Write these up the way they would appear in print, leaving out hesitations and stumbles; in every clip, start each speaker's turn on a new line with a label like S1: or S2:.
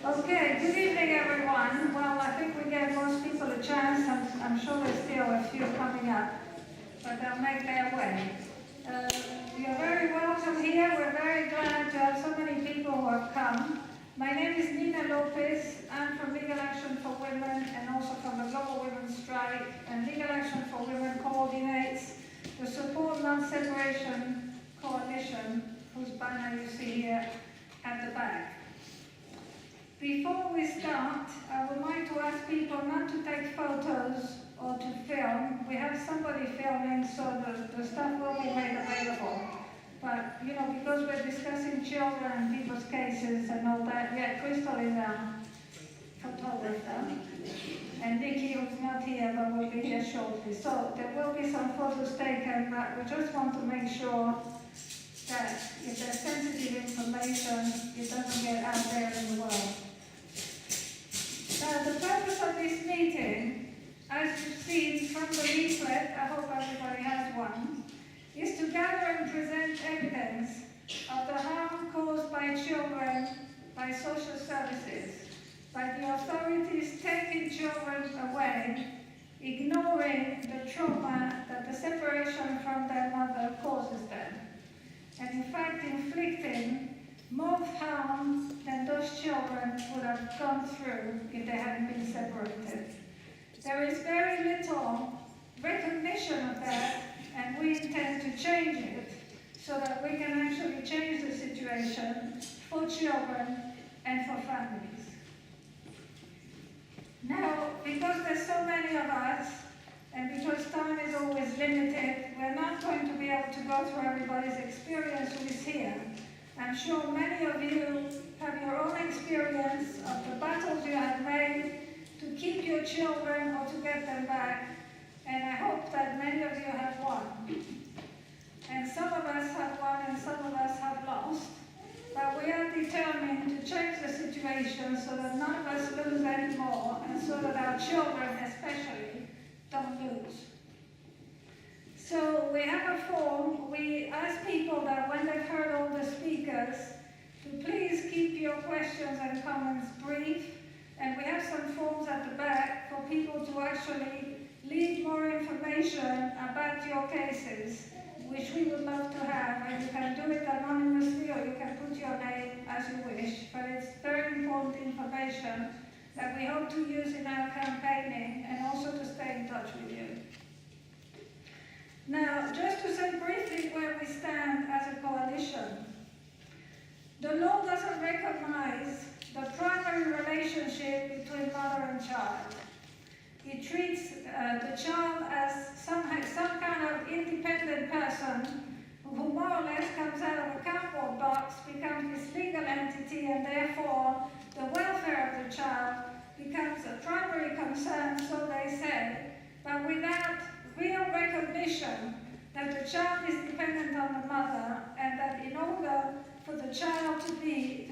S1: Okay, good evening everyone. Well, I think we gave most people a chance. I'm sure there's still a few coming up, but they'll make their way. You're very welcome here. We're very glad to have so many people who have come. My name is Nina Lopez. I'm from Legal Action for Women and also from the Global Women's Strike. And Legal Action for Women coordinates the Support Non-Separation Coalition, whose banner you see here at the back. Before we start, I would like to ask people not to take photos or to film. We have somebody filming, so the stuff will be made available. But, you know, because we're discussing children and people's cases and all that, yeah, Crystal is a photographer. And Nikki, who's not here, but will be here shortly. So there will be some photos taken, but we just want to make sure that if there's sensitive information, it doesn't get out there in the world. Now, the purpose of this meeting, as you've seen from the leaflet, I hope everybody has one, is to gather and present evidence of the harm caused by children by social services, by the authorities taking children away, ignoring the trauma that the separation from their mother causes them, and in fact inflicting more harm than those children would have gone through if they hadn't been separated. There is very little recognition of that, and we intend to change it so that we can actually change the situation for children and for families. Now, because there's so many of us, and because time is always limited, we're not going to be able to go through everybody's experience who is here. I'm sure many of you have your own experience of the battles you have made to keep your children or to get them back, and I hope that many of you have won. And some of us have won and some of us have lost, but we are determined to change the situation so that none of us lose anymore, and so that our children especially don't lose. So we have a form. We ask people that when they've heard all the speakers to please keep your questions and comments brief. And we have some forms at the back for people to actually leave more information about your cases, which we would love to have. And you can do it anonymously or you can put your name as you wish. But it's very important information that we hope to use in our campaigning and also to stay in touch with you. Now, just to say briefly where we stand as a coalition. The law doesn't recognize the primary relationship between mother and child. It treats the child as some kind of independent person who more or less comes out of a cardboard box, becomes this legal entity, and therefore the welfare of the child becomes a primary concern, so they say, but without real recognition that the child is dependent on the mother, and that in order for the child to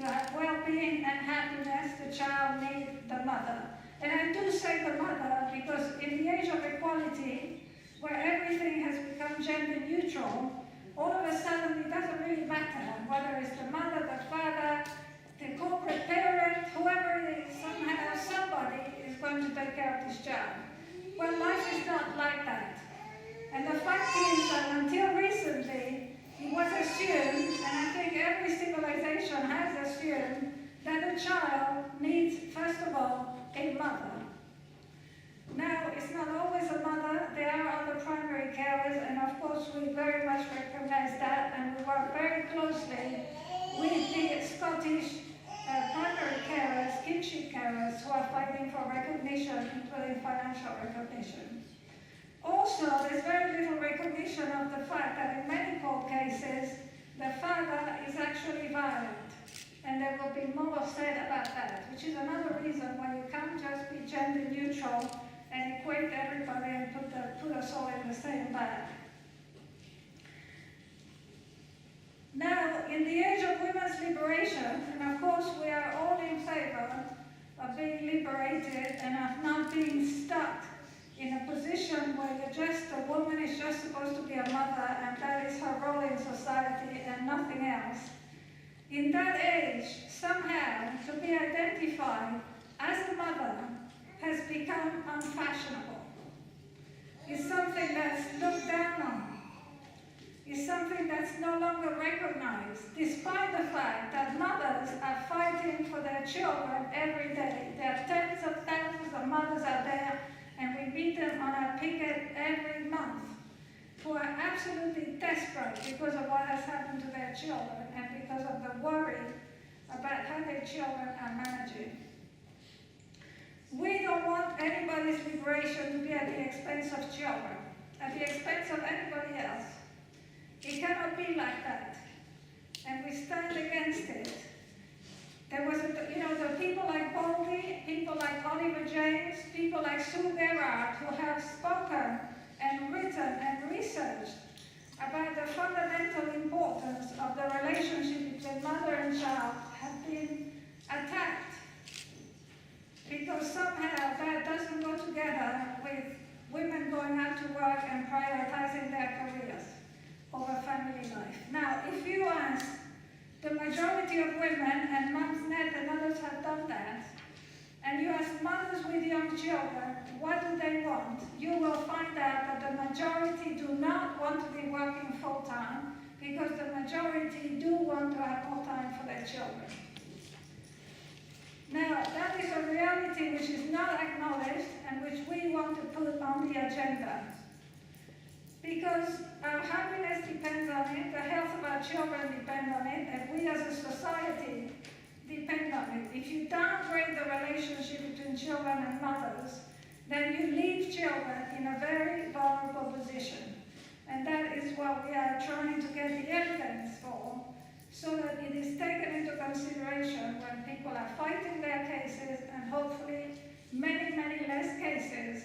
S1: have well-being and happiness, the child needs the mother. And I do say the mother because in the age of equality, where everything has become gender neutral, all of a sudden it doesn't really matter whether it's the mother, the father, the corporate parent, whoever it is, somehow somebody is going to take care of this child. Well, life is not like that. And the fact is that until recently, it was assumed, and I think every civilization has assumed, that a child needs, first of all, a mother. Now, it's not always a mother. There are other primary carers, and of course we very much recognize that, and we work very closely with the Scottish primary carers, kinship carers, who are fighting for recognition, including financial recognition. Also, there's very little recognition of the fact that in many court cases, the father is actually violent. And there will be more said about that, which is another reason why you can't just be gender neutral and equate everybody and put us all in the same bag. Now, in the age of women's liberation, and of course we are all in favor of being liberated and of not being stuck in a position where a woman is just supposed to be a mother and that is her role in society and nothing else. in that age, somehow, to be identified as a mother has become unfashionable. It's something that's looked down on. It's something that's no longer recognized, despite the fact that mothers are fighting for their children every day. There are tens of thousands of mothers out there, and we meet them on our picket every month, who are absolutely desperate because of what has happened to their children and because of the worry about how their children are managing. We don't want anybody's liberation to be at the expense of children, at the expense of anybody else. It cannot be like that, and we stand against it. There was, the people like Bowlby, people like Oliver James, people like Sue Gerhardt, who have spoken and written and researched about the fundamental importance of the relationship between mother and child, have been attacked because somehow that doesn't go together with women going out to work and prioritizing their careers over family life. Now, if you ask the majority of women, and Mumsnet and others have done that, and you ask mothers with young children, what do they want? You will find out that the majority do not want to be working full-time because the majority do want to have more time for their children. Now, that is a reality which is not acknowledged and which we want to put on the agenda. Because our happiness depends on it, the health of our children depend on it, and we as a society depend on it. If you downgrade the relationship between children and mothers, then you leave children in a very vulnerable position. And that is what we are trying to get the evidence for, so that it is taken into consideration when people are fighting their cases, and hopefully many, many less cases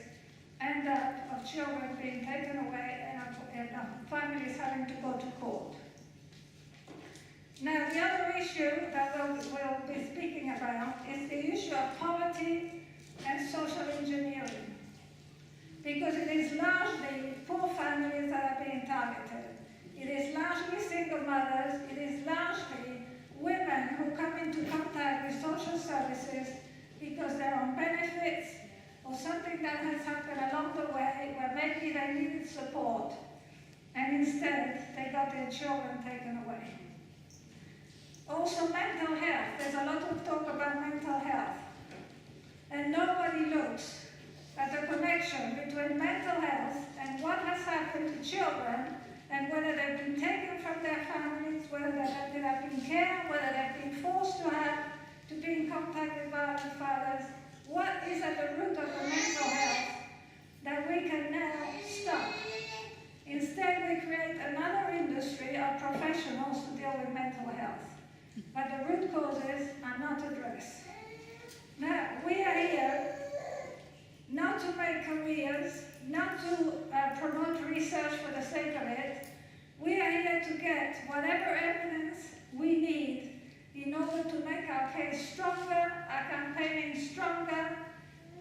S1: end up of children being taken away and families having to go to court. Now, the other issue that we'll be speaking about is the issue of poverty and social engineering, because it is largely poor families that are being targeted. It is largely single mothers, it is largely women who come into contact with social services because they're on benefits or something that has happened along the way where maybe they needed support and instead they got their children taken away. Also mental health, there's a lot of talk about mental health, and nobody looks at the connection between mental health and what has happened to children, and whether they've been taken from their families, whether they have been cared, whether they've been forced to be in contact with violent fathers. What is at the root of the mental health that we can now stop? Instead, we create another industry of professionals to deal with mental health. But the root causes are not addressed. Now, we are here not to make careers, not to promote research for the sake of it. We are here to get whatever evidence we need in order to make our case stronger, our campaigning stronger,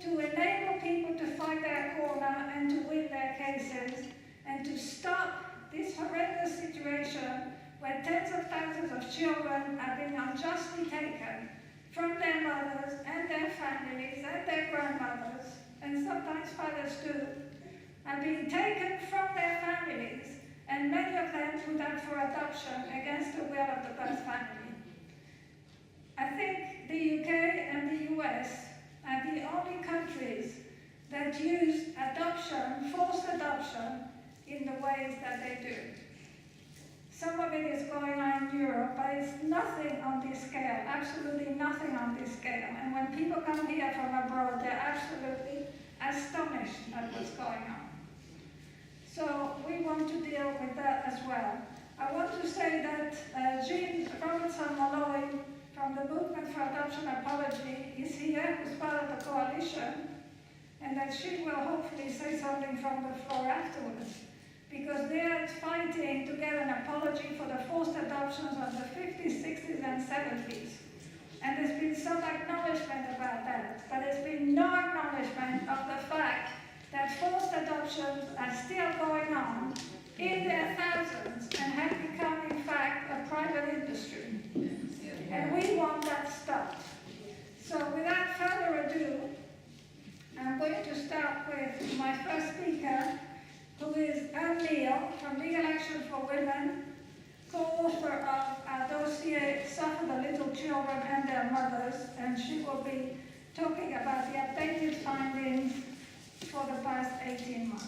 S1: to enable people to fight their corner and to win their cases, and to stop this horrendous situation where tens of thousands of children are being unjustly taken from their mothers and their families and their grandmothers, and sometimes fathers too, are being taken from their families, and many of them put up for adoption against the will of the birth family. I think the UK and the US are the only countries that use adoption, forced adoption, in the ways that they do. Some of it is going on in Europe, but it's nothing on this scale, absolutely nothing on this scale. And when people come here from abroad, they're absolutely astonished at what's going on. So we want to deal with that as well. I want to say that Jean Robertson-Molloy from the Movement for Adoption Apology is here, who's part of the coalition, and that she will hopefully say something from the floor afterwards, because they are fighting to get an apology for the forced adoptions of the 50s, 60s, and 70s. And there's been some acknowledgement about that, but there's been no acknowledgement of the fact that forced adoptions are still going on in their thousands and have become, in fact, a private industry. And we want that stopped. So without further ado, I'm going to start with my first speaker, who is Anne Neal from Legal Action for Women, co-author of our dossier, Suffer the Little Children and Their Mothers, and she will be talking about the updated findings for the past 18 months.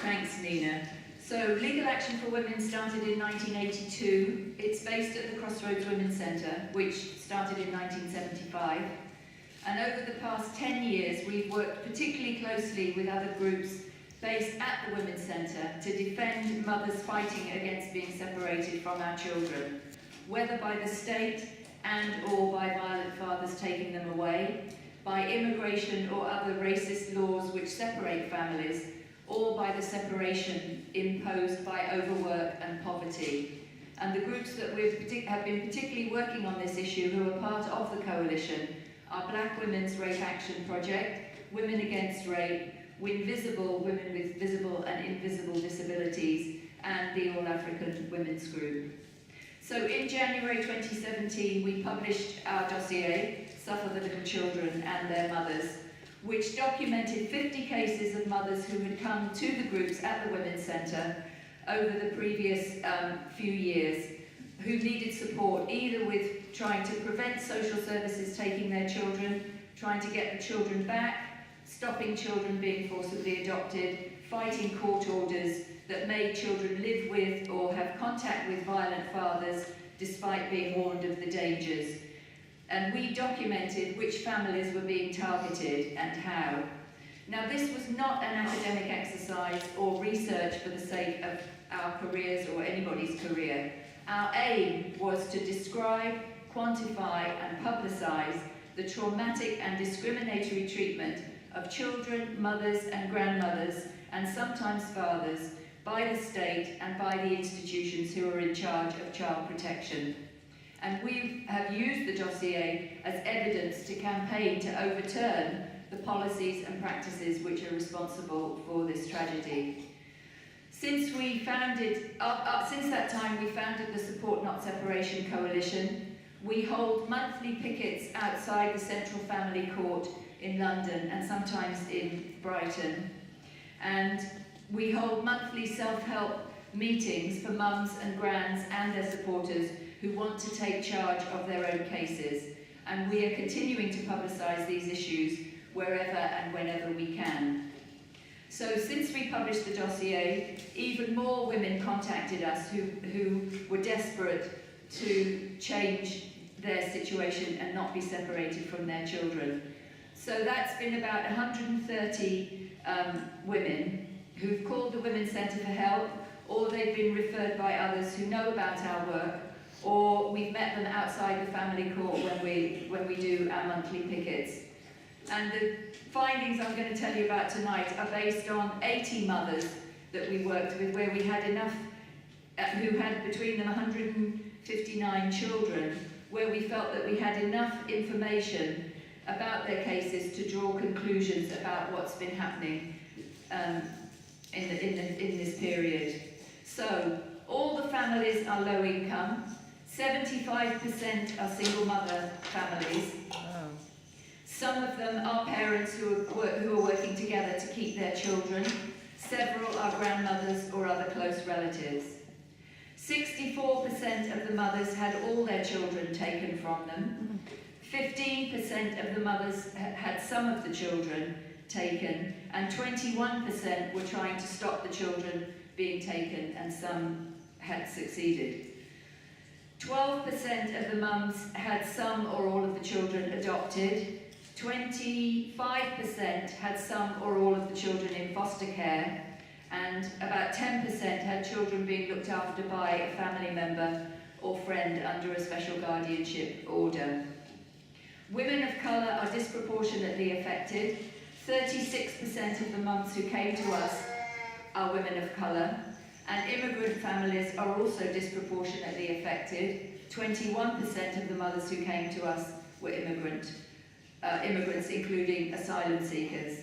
S2: Thanks, Nina. So, Legal Action for Women started in 1982. It's based at the Crossroads Women's Centre, which started in 1975. And over the past 10 years, we've worked particularly closely with other groups based at the Women's Centre to defend mothers fighting against being separated from our children, whether by the state and or by violent fathers taking them away, by immigration or other racist laws which separate families, or by the separation imposed by overwork and poverty. And the groups that have been particularly working on this issue, who are part of the coalition, are Black Women's Rape Action Project, Women Against Rape, WinVisible, Women with Visible and Invisible Disabilities, and the All African Women's Group. So in January 2017, we published our dossier, Suffer the Little Children and Their Mothers, which documented 50 cases of mothers who had come to the groups at the Women's Centre over the previous few years, who needed support either with trying to prevent social services taking their children, trying to get the children back, stopping children being forcibly adopted, fighting court orders that made children live with or have contact with violent fathers despite being warned of the dangers. And we documented which families were being targeted and how. Now, this was not an academic exercise or research for the sake of our careers or anybody's career. Our aim was to describe, quantify and publicise the traumatic and discriminatory treatment of children, mothers and grandmothers, and sometimes fathers, by the state and by the institutions who are in charge of child protection. And we have used the dossier as evidence to campaign to overturn the policies and practices which are responsible for this tragedy. Since that time, we founded the Support Not Separation Coalition. We hold monthly pickets outside the Central Family Court in London and sometimes in Brighton. And we hold monthly self-help meetings for mums and grands and their supporters who want to take charge of their own cases. And we are continuing to publicise these issues wherever and whenever we can. So since we published the dossier, even more women contacted us who were desperate to change their situation and not be separated from their children. So that's been about 130 women who've called the Women's Centre for help, or they've been referred by others who know about our work, or we've met them outside the family court when we do our monthly pickets. And the findings I'm going to tell you about tonight are based on 80 mothers that we worked with, where we had enough, who had between them 159 children, where we felt that we had enough information about their cases to draw conclusions about what's been happening in this period. So, all the families are low income. 75% are single mother families. Wow. Some of them are parents who are working together to keep their children. Several are grandmothers or other close relatives. 64% of the mothers had all their children taken from them. 15% of the mothers had some of the children taken, and 21% were trying to stop the children being taken, and some had succeeded. 12% of the mums had some or all of the children adopted. 25% had some or all of the children in foster care, and about 10% had children being looked after by a family member or friend under a special guardianship order. Women of colour are disproportionately affected. 36% of the mums who came to us are women of colour, and immigrant families are also disproportionately affected. 21% of the mothers who came to us were immigrants, including asylum seekers.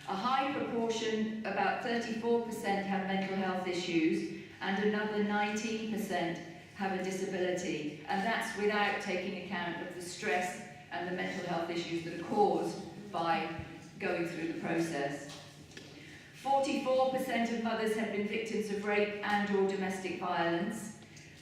S2: A high proportion, about 34%, have mental health issues, and another 19% have a disability, and that's without taking account of the stress and the mental health issues that are caused by going through the process. 44% of mothers have been victims of rape and or domestic violence,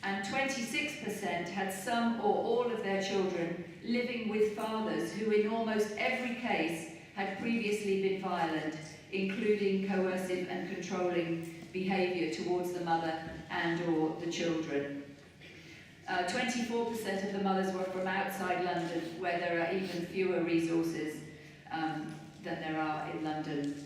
S2: and 26% had some or all of their children living with fathers who in almost every case had previously been violent, including coercive and controlling behaviour towards the mother and or the children. 24% of the mothers were from outside London, where there are even fewer resources than there are in London.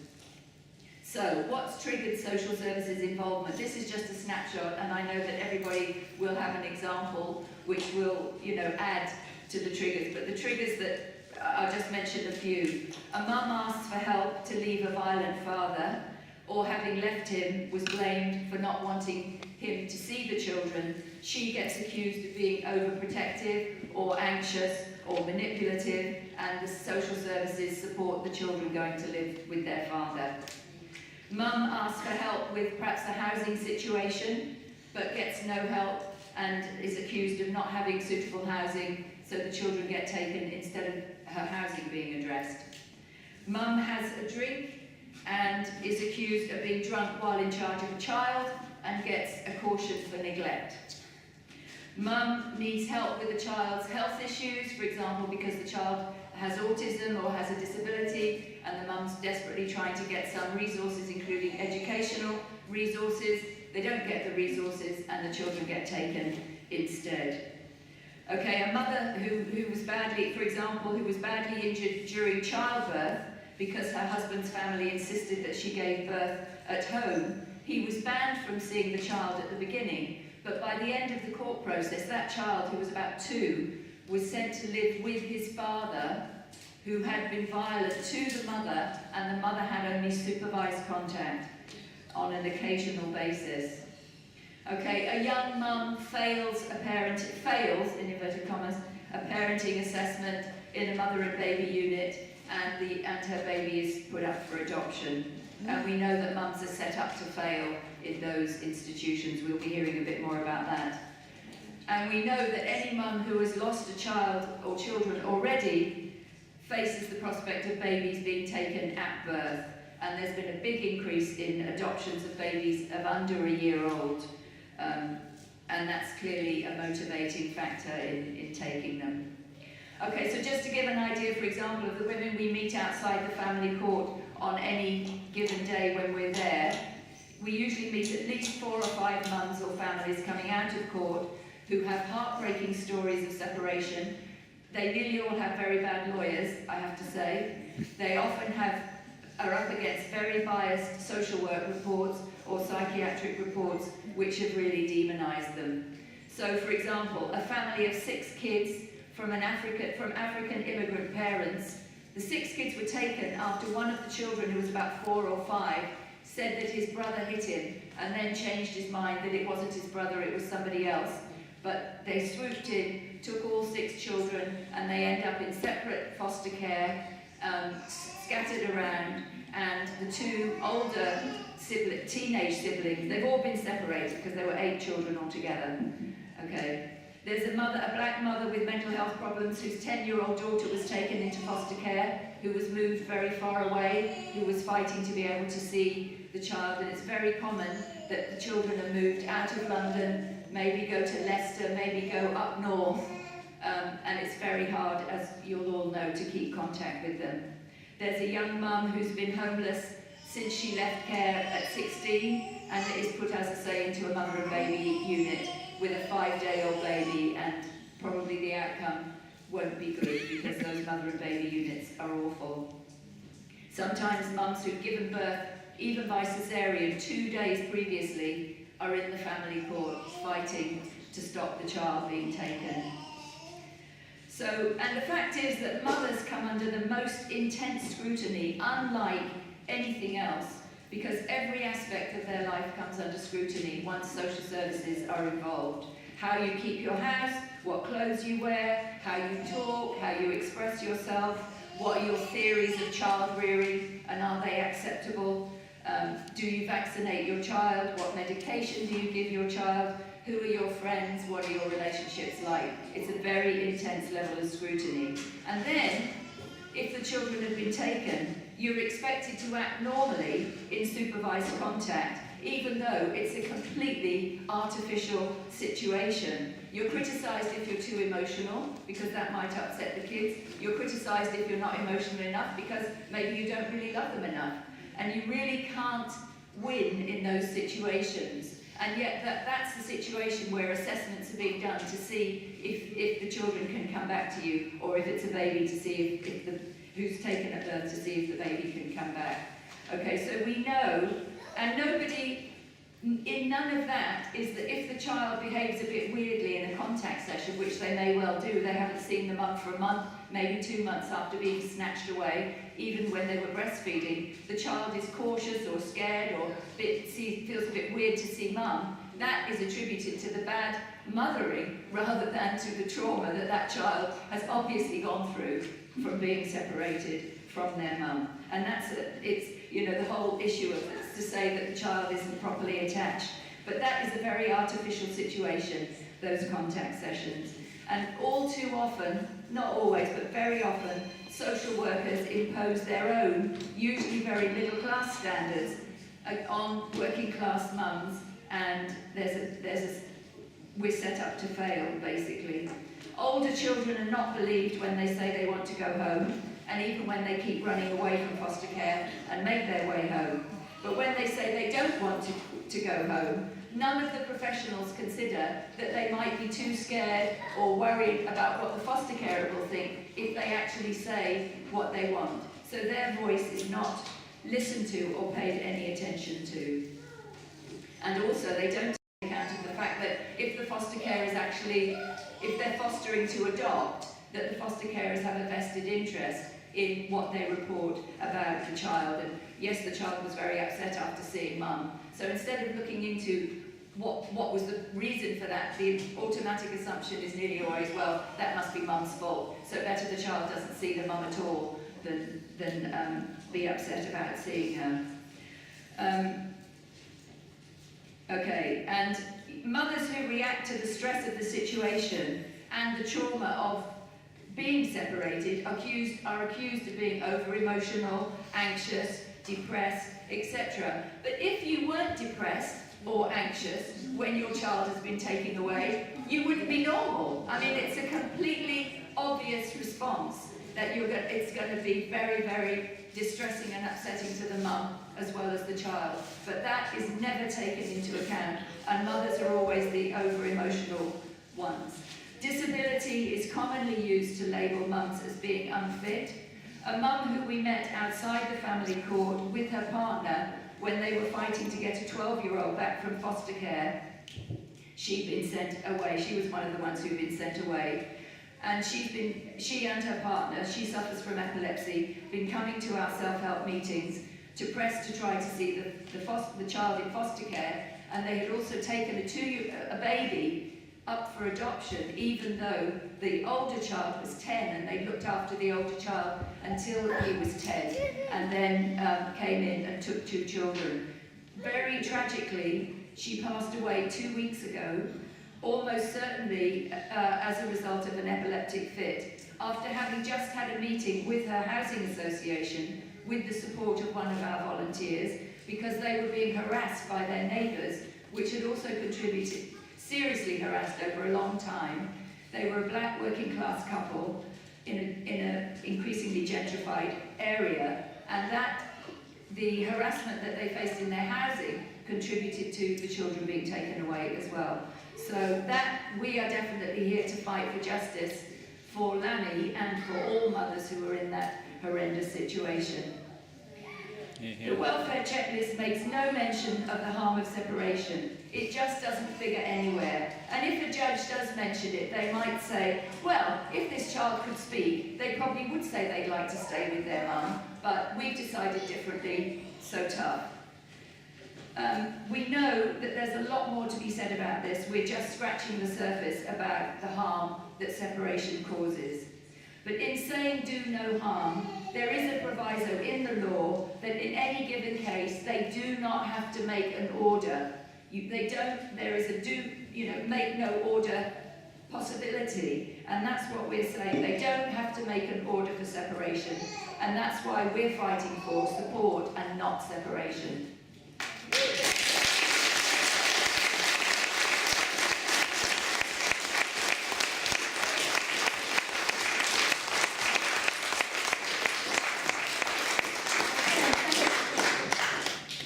S2: So, what's triggered social services involvement? This is just a snapshot, and I know that everybody will have an example which will, add to the triggers. But the triggers that I'll just mention a few. A mum asks for help to leave a violent father, or having left him, was blamed for not wanting him to see the children. She gets accused of being overprotective, or anxious, or manipulative, and the social services support the children going to live with their father. Mum asks for help with perhaps a housing situation, but gets no help and is accused of not having suitable housing, so the children get taken instead of her housing being addressed. Mum has a drink and is accused of being drunk while in charge of a child and gets a caution for neglect. Mum needs help with the child's health issues, for example, because the child has autism or has a disability, and the mum's desperately trying to get some resources, including educational resources. They don't get the resources, and the children get taken instead. Okay, a mother who was badly, for example, who was badly injured during childbirth because her husband's family insisted that she gave birth at home. He was banned from seeing the child at the beginning, but by the end of the court process, that child, who was about 2, was sent to live with his father, who had been violent to the mother, and the mother had only supervised contact on an occasional basis. Okay, a young mum fails, in inverted commas, a parenting assessment in a mother and baby unit, and her baby is put up for adoption. And we know that mums are set up to fail in those institutions. We'll be hearing a bit more about that. And we know that any mum who has lost a child or children already faces the prospect of babies being taken at birth. And there's been a big increase in adoptions of babies of under a year old. And that's clearly a motivating factor in taking them. Okay, so just to give an idea, for example, of the women we meet outside the family court on any given day when we're there, we usually meet at least 4 or 5 mums or families coming out of court who have heartbreaking stories of separation. They nearly all have very bad lawyers, I have to say. They often are up against very biased social work reports or psychiatric reports which have really demonised them. So, for example, a family of 6 kids from African immigrant parents. The 6 kids were taken after one of the children, who was about 4 or 5, said that his brother hit him, and then changed his mind that it wasn't his brother, it was somebody else. But they swooped in, took all 6 children, and they end up in separate foster care, scattered around, and the 2 older teenage siblings, they've all been separated because there were 8 children altogether. Okay. There's a black mother with mental health problems whose 10-year-old daughter was taken into foster care, who was moved very far away, who was fighting to be able to see the child. And it's very common that the children are moved out of London, maybe go to Leicester, maybe go up north, and it's very hard, as you'll all know, to keep contact with them. There's a young mum who's been homeless since she left care at 16 and is put, as I say, into a mother and baby unit with a 5-day-old baby, and probably the outcome won't be good because those mother and baby units are awful. Sometimes mums who've given birth, even by cesarean, 2 days previously, are in the family court fighting to stop the child being taken. So, and the fact is that mothers come under the most intense scrutiny, unlike anything else, because every aspect of their life comes under scrutiny once social services are involved. How you keep your house, what clothes you wear, how you talk, how you express yourself, What are your theories of child rearing, and are they acceptable? Do you vaccinate your child? What medication do you give your child? Who are your friends? What are your relationships like? It's a very intense level of scrutiny. And then, if the children have been taken, you're expected to act normally in supervised contact, even though it's a completely artificial situation. You're criticised if you're too emotional, because that might upset the kids. You're criticised if you're not emotional enough, because maybe you don't really love them enough. And you really can't win in those situations. And yet that's the situation where assessments are being done to see if the children can come back to you, or if it's a baby, to see if the who's taken at birth, to see if the baby can come back. Okay, so we know, and nobody, in none of that is that if the child behaves a bit weirdly in a contact session, which they may well do, they haven't seen the mum for a month, maybe 2 months after being snatched away, even when they were breastfeeding, the child is cautious or scared or feels a bit weird to see mum, that is attributed to the bad mothering rather than to the trauma that that child has obviously gone through from being separated from their mum. And it's the whole issue of it's to say that the child isn't properly attached. But that is a very artificial situation, those contact sessions. And all too often, not always, but very often, social workers impose their own, usually very middle-class standards on working-class mums, and we're set up to fail, basically. Older children are not believed when they say they want to go home, and even when they keep running away from foster care and make their way home. But when they say they don't want to go home, none of the professionals consider that they might be too scared or worried about what the foster carer will think if they actually say what they want. So their voice is not listened to or paid any attention to. And also they don't take account of the fact that if the foster care is actually, if they're fostering to adopt, that the foster carers have a vested interest in what they report about the child. And yes, the child was very upset after seeing mum. So instead of looking into what was the reason for that, the automatic assumption is nearly always, well, that must be mum's fault. So better the child doesn't see the mum at all than be upset about seeing her. Okay, and mothers who react to the stress of the situation and the trauma of being separated are accused of being over-emotional, anxious, depressed, etc. But if you weren't depressed or anxious when your child has been taken away, you wouldn't be normal. I mean, it's a completely obvious response that it's going to be very, very distressing and upsetting to the mum as well as the child. But that is never taken into account, and mothers are always the over-emotional ones. Disability is commonly used to label mums as being unfit. A mum who we met outside the family court with her partner when they were fighting to get a 12-year-old back from foster care, she'd been sent away. She was one of the ones who'd been sent away. And she and her partner, she suffers from epilepsy, been coming to our self-help meetings to press to try to see the child in foster care, and they had also taken a baby up for adoption, even though the older child was 10, and they looked after the older child until he was 10, and then came in and took 2 children. Very tragically, she passed away 2 weeks ago, almost certainly as a result of an epileptic fit, after having just had a meeting with her housing association with the support of one of our volunteers, because they were being harassed by their neighbours, which had also contributed, seriously harassed over a long time. They were a black working class couple in an increasingly gentrified area, and the harassment that they faced in their housing contributed to the children being taken away as well. So that we are definitely here to fight for justice for Lani and for all mothers who are in that horrendous situation. The welfare checklist makes no mention of the harm of separation. It just doesn't figure anywhere. And if a judge does mention it, they might say, well, if this child could speak, they probably would say they'd like to stay with their mum, but we've decided differently, so tough. We know that there's a lot more to be said about this. We're just scratching the surface about the harm that separation causes. But in saying do no harm, there is a proviso in the law that in any given case, they do not have to make an order. There is a make no order possibility. And that's what we're saying. They don't have to make an order for separation. And that's why we're fighting for support and not separation.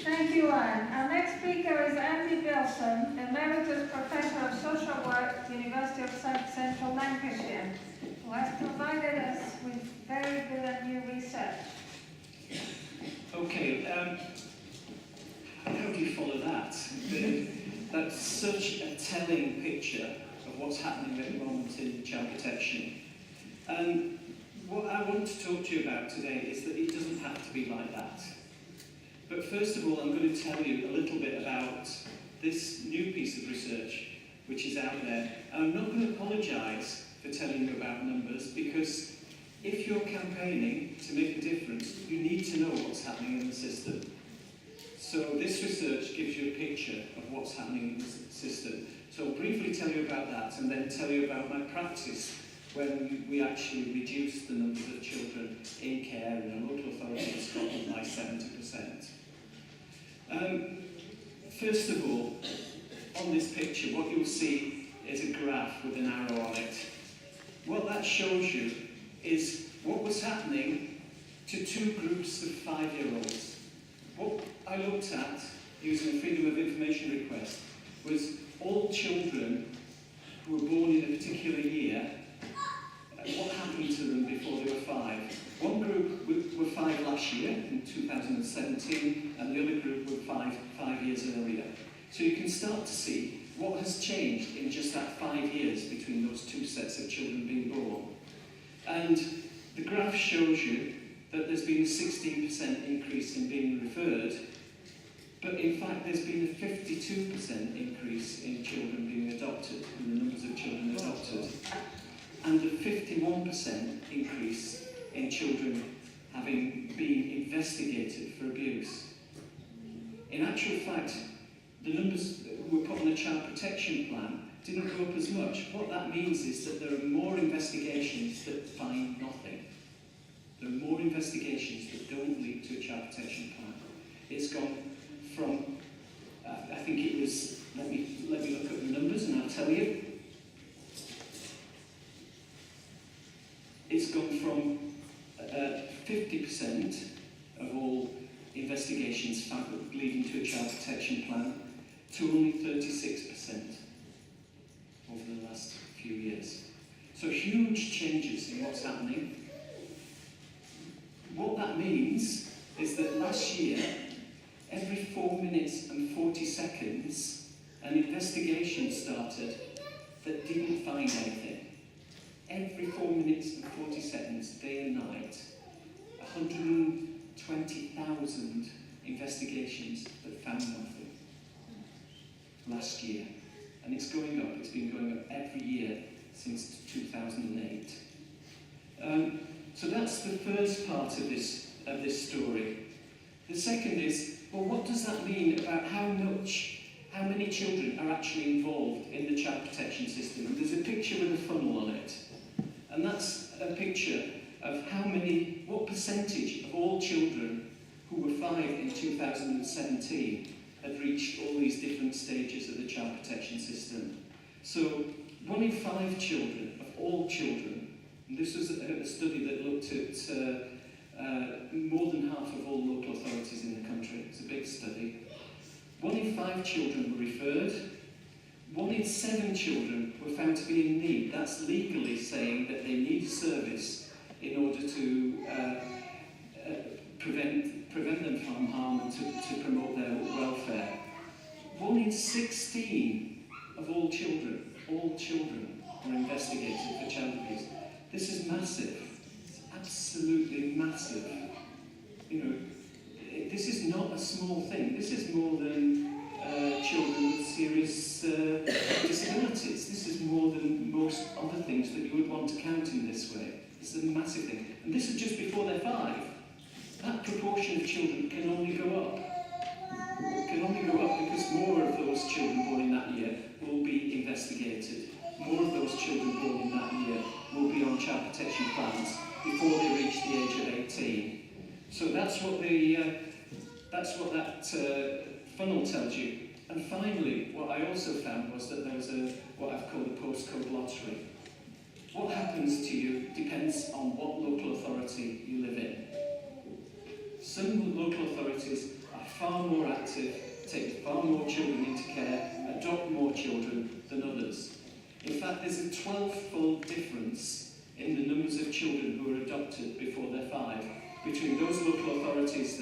S1: Thank you, Anne. Our next speaker is Andy Bilson, Emeritus Professor of Social Work, University of Central Lancashire, who has provided us with very good and new research.
S3: Okay, how do you follow that? That's such a telling picture of what's happening at the moment in child protection. And what I want to talk to you about today is that it doesn't have to be like that. But first of all, I'm going to tell you a little bit about this new piece of research which is out there. And I'm not going to apologise for telling you about numbers, because if you're campaigning to make a difference, you need to know what's happening in the system. So this research gives you a picture of what's happening in the system. So I'll briefly tell you about that, and then tell you about my practice when we actually reduced the numbers of children in care in a local authority in Scotland by 70%. First of all, on this picture, what you'll see is a graph with an arrow on it. What that shows you is what was happening to two groups of 5-year-olds. What I looked at, using a Freedom of Information request, was all children who were born in a particular year, what happened to them before they were 5. One group were 5 last year, in 2017, and the other group were 5 years earlier. So you can start to see what has changed in just that 5 years between those two sets of children being born. And the graph shows you that there's been a 16% increase in being referred, but in fact there's been a 52% increase in children being adopted, in the numbers of children adopted, and a 51% increase in children having been investigated for abuse. In actual fact, the numbers that were put on the child protection plan didn't go up as much. What that means is that there are more investigations that find nothing. There are more investigations that don't lead to a child protection plan. It's gone from, I think it was, let me look at the numbers and I'll tell you. It's gone from 50% of all investigations found leading to a child protection plan to only 36% over the last few years. So huge changes in what's happening. What that means is that last year, every 4 minutes and 40 seconds, an investigation started that didn't find anything. Every 4 minutes and 40 seconds, day and night, 120,000 investigations that found nothing last year. And it's going up. It's been going up every year since 2008. So that's the first part of this story. The second is, well, what does that mean about how many children are actually involved in the child protection system? And there's a picture with a funnel on it. And that's a picture of what percentage of all children who were 5 in 2017 had reached all these different stages of the child protection system. So 1 in 5 children, of all children, and this was a study that looked at more than half of all local authorities in the country. It's a big study. 1 in 5 children were referred. 1 in 7 children were found to be in need. That's legally saying that they need a service in order to prevent them from harm and to promote their welfare. 1 in 16 of all children were investigated for child abuse. This is massive. It's absolutely massive. This is not a small thing. This is more than children with serious disabilities. This is more than most other things that you would want to count in this way. This is a massive thing. And this is just before they're 5. That proportion of children can only go up. It can only go up because more of those children born in that year will be investigated. More of those children born in that year will be on child protection plans before they reach the age of 18. So that's what that funnel tells you. And finally, what I also found was that there was what I've called a postcode lottery. What happens to you depends on what local authority you live in. Some local authorities are far more active, take far more children into care, adopt more children than others. In fact, there's a 12-fold difference in the numbers of children who are adopted before they're 5 between those local authorities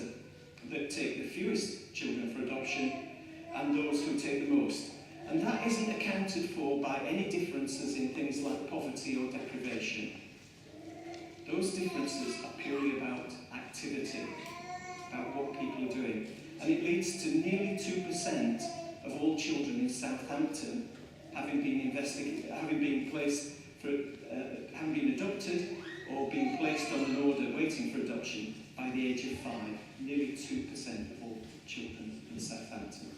S3: that take the fewest children for adoption and those who take the most. And that isn't accounted for by any differences in things like poverty or deprivation. Those differences are purely about activity, about what people are doing. And it leads to nearly 2% of all children in Southampton having been adopted or being placed on an order waiting for adoption by the age of 5. Nearly 2% of all children in Southampton.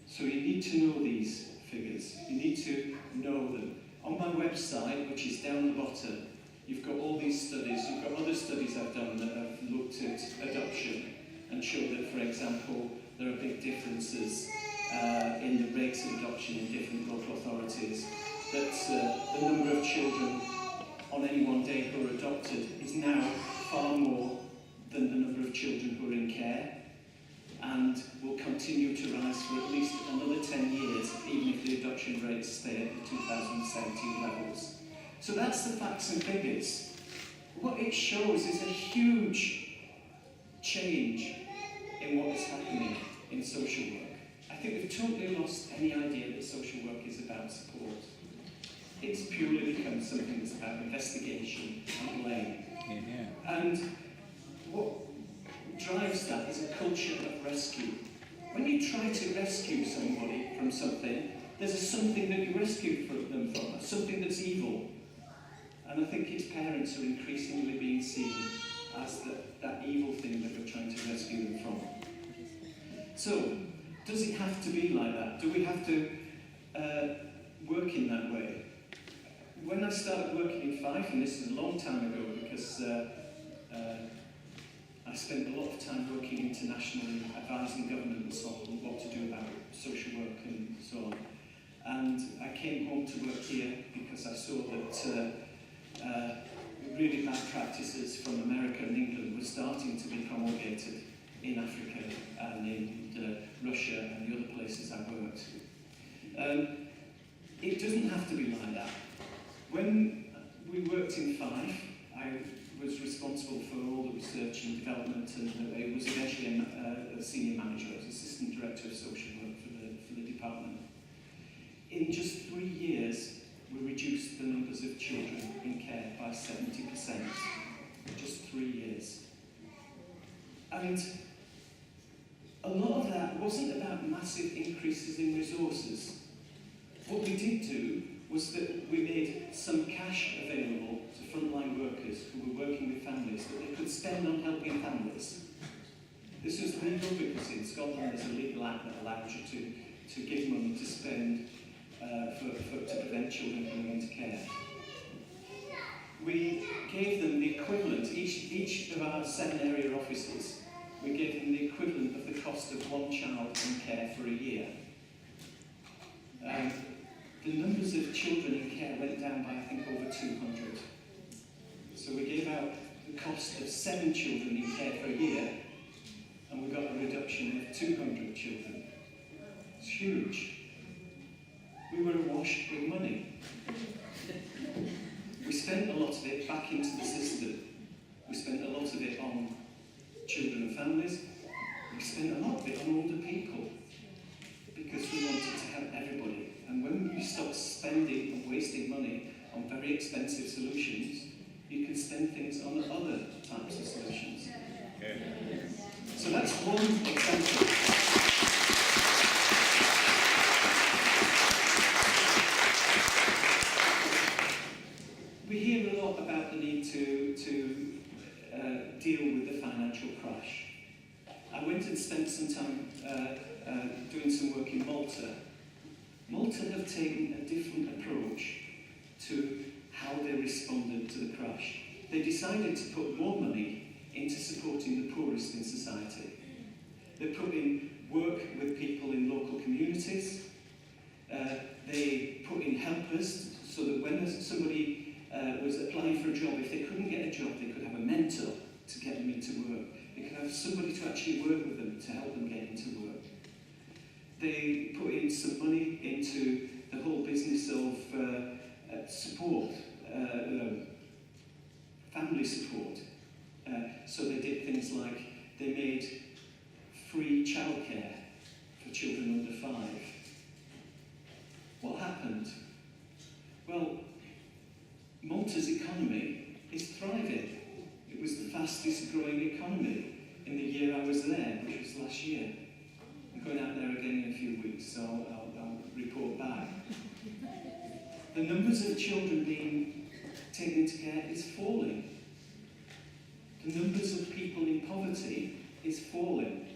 S3: So you need to know these figures. You need to know them. On my website, which is down the bottom, you've got all these studies. You've got other studies I've done that have looked at adoption and show that, for example, there are big differences in the rates of adoption in different local authorities. That the number of children on any one day who are adopted is now far more than the number of children who are in care, and will continue to rise for at least another 10 years, even if the adoption rates stay at the 2017 levels. So that's the facts and figures. What it shows is a huge change in what is happening in social work. I think we've totally lost any idea that social work is about support. It's purely become something that's about investigation and blame. Yeah. And what drives that is a culture of rescue. When you try to rescue somebody from something, there's something that you rescue them from, something that's evil. And I think its parents are increasingly being seen as that evil thing that we're trying to rescue them from. So, does it have to be like that? Do we have to work in that way? When I started working in Fife, and this is a long time ago because I spent a lot of time working internationally, advising governments on what to do about social work and so on. And I came home to work here because I saw that really bad practices from America and England were starting to be promulgated in Africa and in Russia and the other places I worked. It doesn't have to be like that. When we worked in Fife, I was responsible for all the research and development, and I was eventually a senior manager, I was assistant director of social work for the department. In just 3 years, we reduced the numbers of children in care by 70%. Just 3 years. And a lot of that wasn't about massive increases in resources. What we did do was that we made some cash available to frontline workers who were working with families that they could spend on helping families. This was legal because in Scotland there's a legal act that allows you to give money to spend to prevent children coming into care. We gave them the equivalent, each of our 7 area offices, we gave them the equivalent of the cost of 1 child in care for a year. The numbers of children in care went down by, I think, over 200. So we gave out the cost of 7 children in care for a year, and we got a reduction of 200 children. It's huge. We were awash with money. We spent a lot of it back into the system. We spent a lot of it on children and families. We spent a lot of it on older people because we wanted to help everybody. And when you stop spending and wasting money on very expensive solutions, you can spend things on other types of solutions. So that's one example. to deal with the financial crash. I went and spent some time doing some work in Malta. Malta have taken a different approach to how they responded to the crash. They decided to put more money into supporting the poorest in society. They put in work with people in local communities. They put in helpers so that when somebody was applying for a job, if they couldn't get a job, they could have a mentor to get them into work. They could have somebody to actually work with them to help them get into work. They put in some money into the whole business of support, family support. So they did things like they made free childcare for children under 5. What happened? Well, Malta's economy is thriving. It was the fastest growing economy in the year I was there, which was last year. I'm going out there again in a few weeks, so I'll report back. The numbers of children being taken into care is falling. The numbers of people in poverty is falling.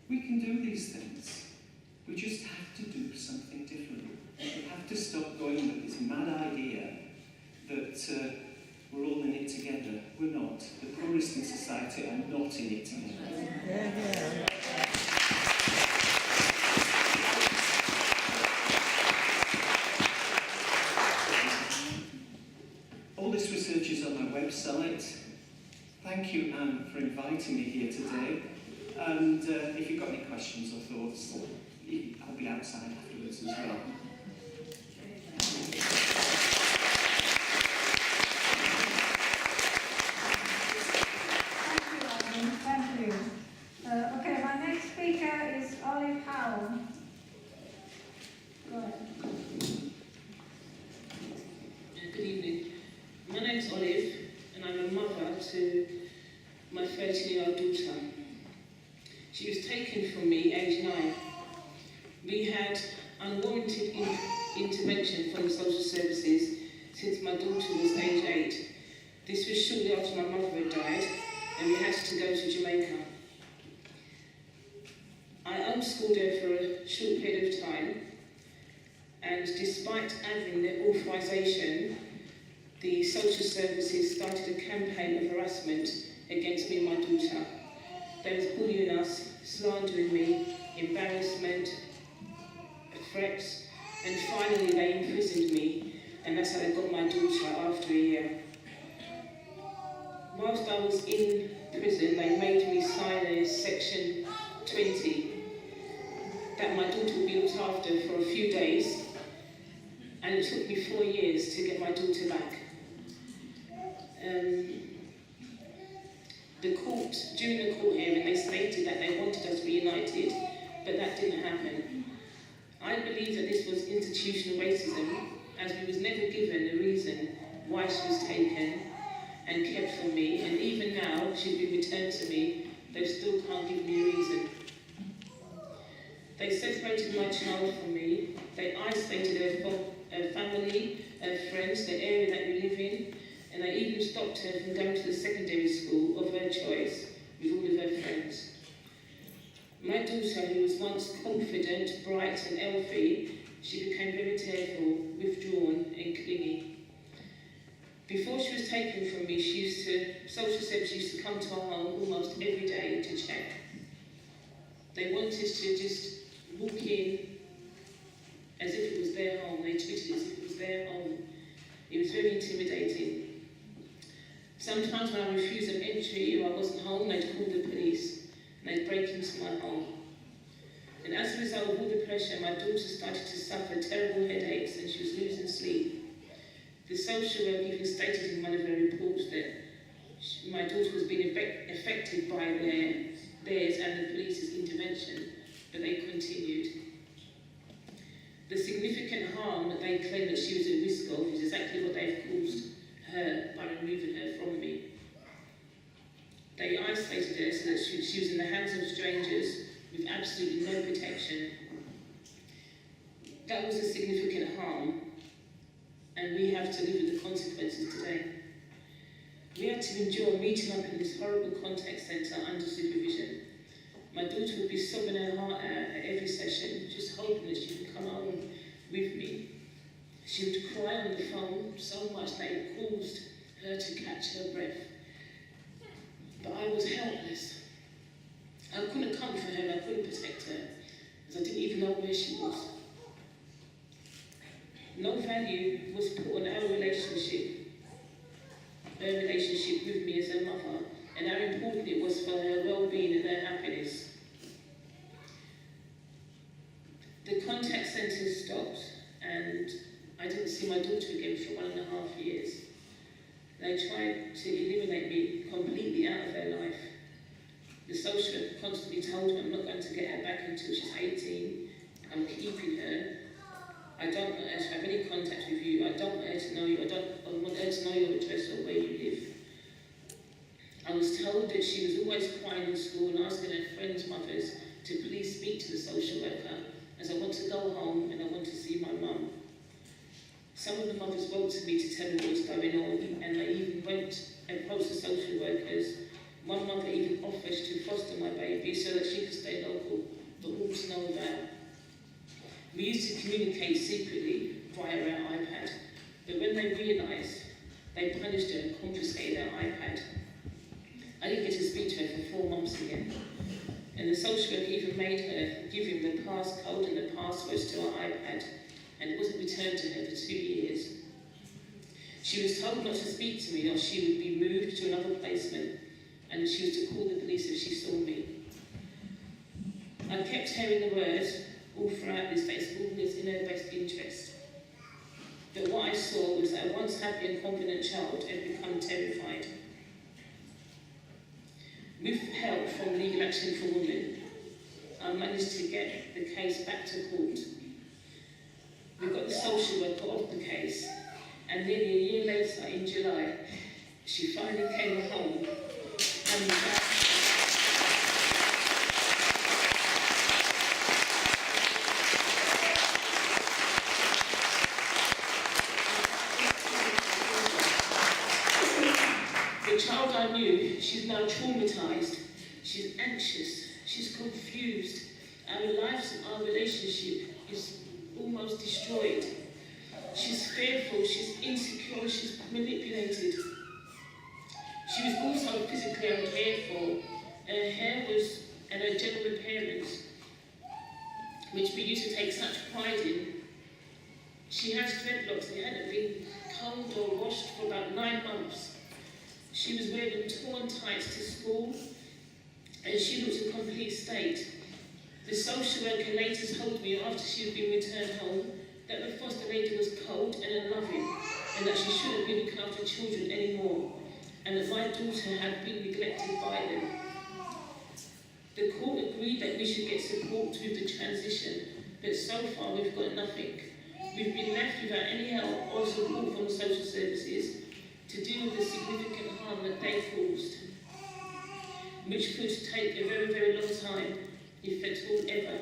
S3: We can do these things. We just have to do something different. We have to stop going with this mad idea that we're all in it together. We're not. The poorest in society are not in it together. All this research is on my website. Thank you, Anne, for inviting me here today. And if you've got any questions or thoughts, I'll be outside afterwards as well.
S1: Thank you. Okay, my next speaker is Olive Howell. Go ahead.
S4: Good evening. My name's Olive, and I'm a mother to my 13-year-old daughter. She was taken from me age 9. We had unwarranted intervention from the social services since my daughter was age 8. This was shortly after my mother had died, and we had to go to Jamaica. I homeschooled her for a short period of time, and despite having the authorisation, the social services started a campaign of harassment against me and my daughter. They was bullying us, slandering me, embarrassment, threats, and finally they imprisoned me, and that's how they got my daughter after a year. Whilst I was in prison, they made me sign a section 20 that my daughter would be looked after for a few days, and it took me 4 years to get my daughter back. During the court hearing, they stated that they wanted us reunited, but that didn't happen. I believe that this was institutional racism, as we was never given a reason why she was taken and kept from me, and even now she's been returned to me, they still can't give me a reason. They separated my child from me, they isolated her from her family, her friends, the area that we live in, and they even stopped her from going to the secondary school of her choice with all of her friends. My daughter, who was once confident, bright and healthy, she became very tearful, withdrawn and clingy. Before she was taken from me, social service used to come to our home almost every day to check. They wanted to just walk in as if it was their home. They treated it as if it was their home. It was very intimidating. Sometimes when I refused them entry or I wasn't home, they'd call the police and they'd break into my home. And as a result of all the pressure, my daughter started to suffer terrible headaches and she was losing sleep. The social worker even stated in one of her reports that my daughter was being affected by theirs and the police's intervention, but they continued. The significant harm that they claim that she was at risk of is exactly what they've caused her by removing her from me. They isolated her so that she was in the hands of strangers with absolutely no protection. That was a significant harm, and we have to live with the consequences today. We had to endure meeting up in this horrible contact centre under supervision. My daughter would be sobbing her heart out at every session, just hoping that she could come home with me. She would cry on the phone so much that it caused her to catch her breath. But I was helpless. I couldn't comfort her and I couldn't protect her, because I didn't even know where she was. No value was put on her relationship with me as her mother, and how important it was for her well-being and her happiness. The contact centre stopped, and I didn't see my daughter again for 1.5 years. They tried to eliminate me completely out of their life. The social worker constantly told her I'm not going to get her back until she's 18. I'm keeping her. I don't want her to have any contact with you. I don't want her to know you. I want her to know your address or where you live. I was told that she was always crying in school and asking her friends' mothers to please speak to the social worker, as I want to go home and I want to see my mum. Some of the mothers wrote to me to tell me what was going on, and they even went and approached the social workers. One mother even offered to foster my baby so that she could stay local, but all to no avail. We used to communicate secretly via our iPad, but when they realised, they punished her and confiscated her iPad. I didn't get to speak to her for 4 months again, and the social worker even made her give him the passcode and the passwords to her iPad, and it wasn't returned to her for 2 years. She was told not to speak to me or she would be moved to another placement, and she was to call the police if she saw me. I kept hearing the words all throughout this day, school is in her best interest. But what I saw was that a once happy and confident child had become terrified. With help from Legal Action for Women, I managed to get the case back to court. We got the social worker off the case, and nearly a year later, in July, she finally came home and the child I knew, she's now traumatised, she's anxious, she's confused, our lives and our relationship is almost destroyed. She's fearful, she's insecure, she's manipulated. She was also physically uncared for. Her hair was, and her general appearance, which we used to take such pride in. She has dreadlocks, they hadn't been combed or washed for about 9 months. She was wearing torn tights to school, and she looked in a complete state. The social worker later told me after she had been returned home that the foster lady was cold and unloving, and that she shouldn't be looking after children anymore, and that my daughter had been neglected by them. The court agreed that we should get support with the transition, but so far we've got nothing. We've been left without any help or support from the social services to deal with the significant harm that they caused, which could take a very, very long time, if at all ever.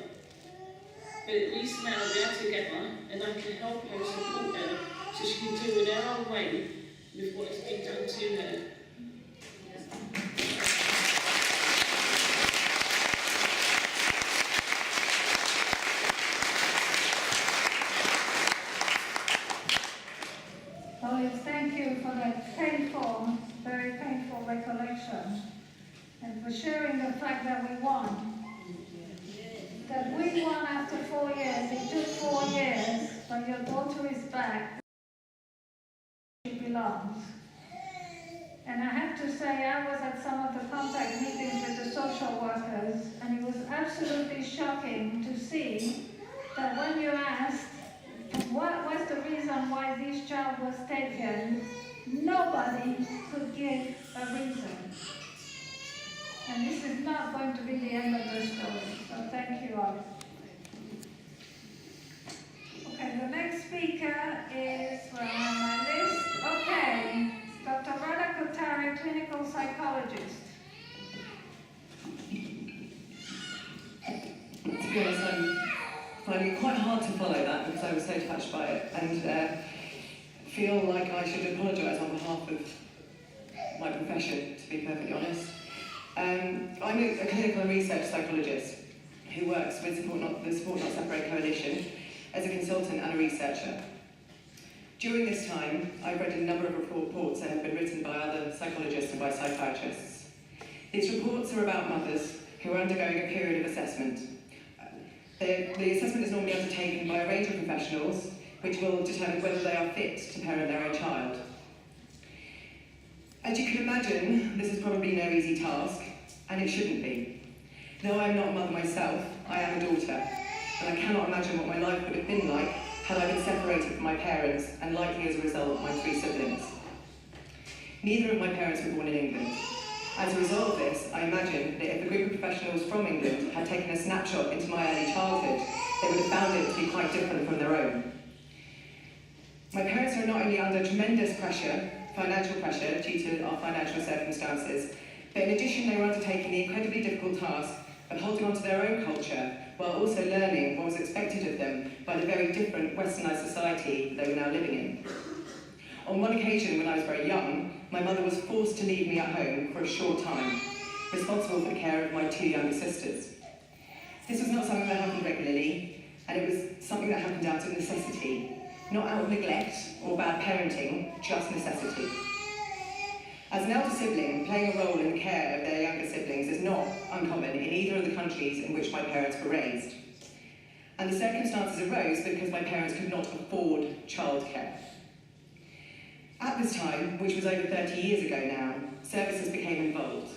S4: But at least now we are together, and I can help her and support her so she can deal in her own way with what has been done to her.
S1: Olive, thank you for that painful, very painful recollection, and for sharing the fact that we won. That we won after 4 years. It took 4 years, but your daughter is back. She belongs. And I have to say, I was at some of the contact meetings with the social workers, and it was absolutely shocking to see that when you asked what was the reason why this child was taken, nobody could give a reason. And this is not going to be the end of the story. So thank you all. Okay, the next speaker is on my list. Okay, Dr. Radha Kothari, clinical psychologist.
S5: To be honest, I'm finding it quite hard to follow that because I was so touched by it, and feel like I should apologise on behalf of my profession, to be perfectly honest. I'm a clinical and research psychologist who works with the Support Not Separate Coalition as a consultant and a researcher. During this time, I've read a number of reports that have been written by other psychologists and by psychiatrists. These reports are about mothers who are undergoing a period of assessment. The assessment is normally undertaken by a range of professionals, which will determine whether they are fit to parent their own child. As you can imagine, this is probably no easy task, and it shouldn't be. Though I am not a mother myself, I am a daughter, and I cannot imagine what my life would have been like had I been separated from my parents, and likely as a result, my 3 siblings. Neither of my parents were born in England. As a result of this, I imagine that if a group of professionals from England had taken a snapshot into my early childhood, they would have found it to be quite different from their own. My parents are not only under tremendous pressure, financial pressure, due to our financial circumstances, but in addition they were undertaking the incredibly difficult task of holding on to their own culture, while also learning what was expected of them by the very different westernised society they were now living in. On one occasion, when I was very young, my mother was forced to leave me at home for a short time, responsible for the care of my 2 younger sisters. This was not something that happened regularly, and it was something that happened out of necessity, not out of neglect or bad parenting, just necessity. As an elder sibling, playing a role in the care of their younger siblings is not uncommon in either of the countries in which my parents were raised. And the circumstances arose because my parents could not afford childcare. At this time, which was over 30 years ago now, services became involved.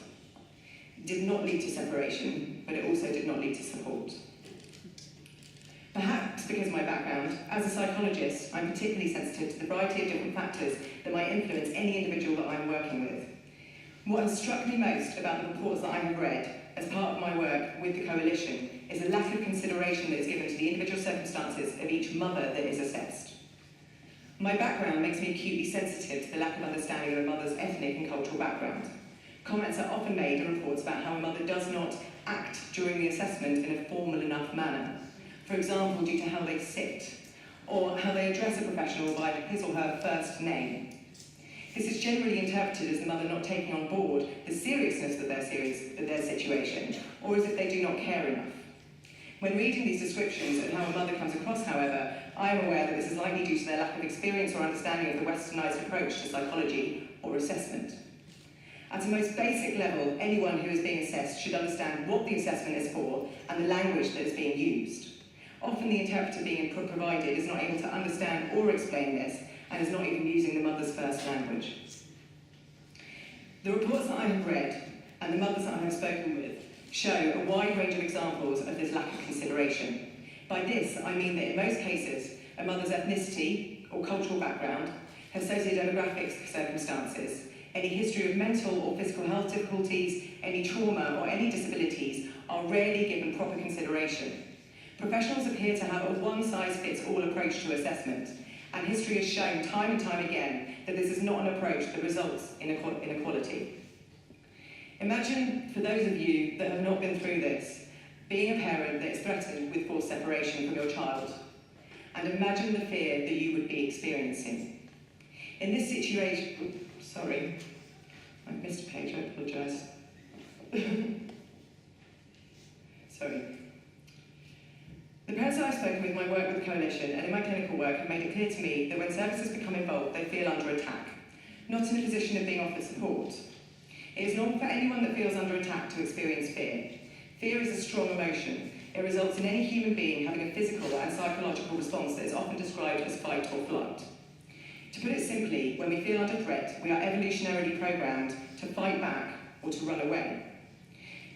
S5: It did not lead to separation, but it also did not lead to support. Perhaps because of my background, as a psychologist, I'm particularly sensitive to the variety of different factors that might influence any individual that I'm working with. What has struck me most about the reports that I have read as part of my work with the Coalition is a lack of consideration that is given to the individual circumstances of each mother that is assessed. My background makes me acutely sensitive to the lack of understanding of a mother's ethnic and cultural background. Comments are often made in reports about how a mother does not act during the assessment in a formal enough manner. For example, due to how they sit, or how they address a professional by his or her first name. This is generally interpreted as the mother not taking on board the seriousness of their situation, or as if they do not care enough. When reading these descriptions of how a mother comes across, however, I am aware that this is likely due to their lack of experience or understanding of the westernised approach to psychology or assessment. At a most basic level, anyone who is being assessed should understand what the assessment is for and the language that is being used. Often the interpreter being provided is not able to understand or explain this, and is not even using the mother's first language. The reports that I have read, and the mothers that I have spoken with, show a wide range of examples of this lack of consideration. By this, I mean that in most cases, a mother's ethnicity or cultural background, her socio-demographic circumstances, any history of mental or physical health difficulties, any trauma or any disabilities are rarely given proper consideration. Professionals appear to have a one-size-fits-all approach to assessment, and history has shown time and time again that this is not an approach that results in inequality. Imagine, for those of you that have not been through this, being a parent that is threatened with forced separation from your child, and imagine the fear that you would be experiencing. In this situation, sorry, I missed a page, I apologise. Sorry. The parents that I've spoken with in my work with the Coalition and in my clinical work have made it clear to me that when services become involved, they feel under attack, not in a position of being offered support. It is normal for anyone that feels under attack to experience fear. Fear is a strong emotion. It results in any human being having a physical and psychological response that is often described as fight or flight. To put it simply, when we feel under threat, we are evolutionarily programmed to fight back or to run away.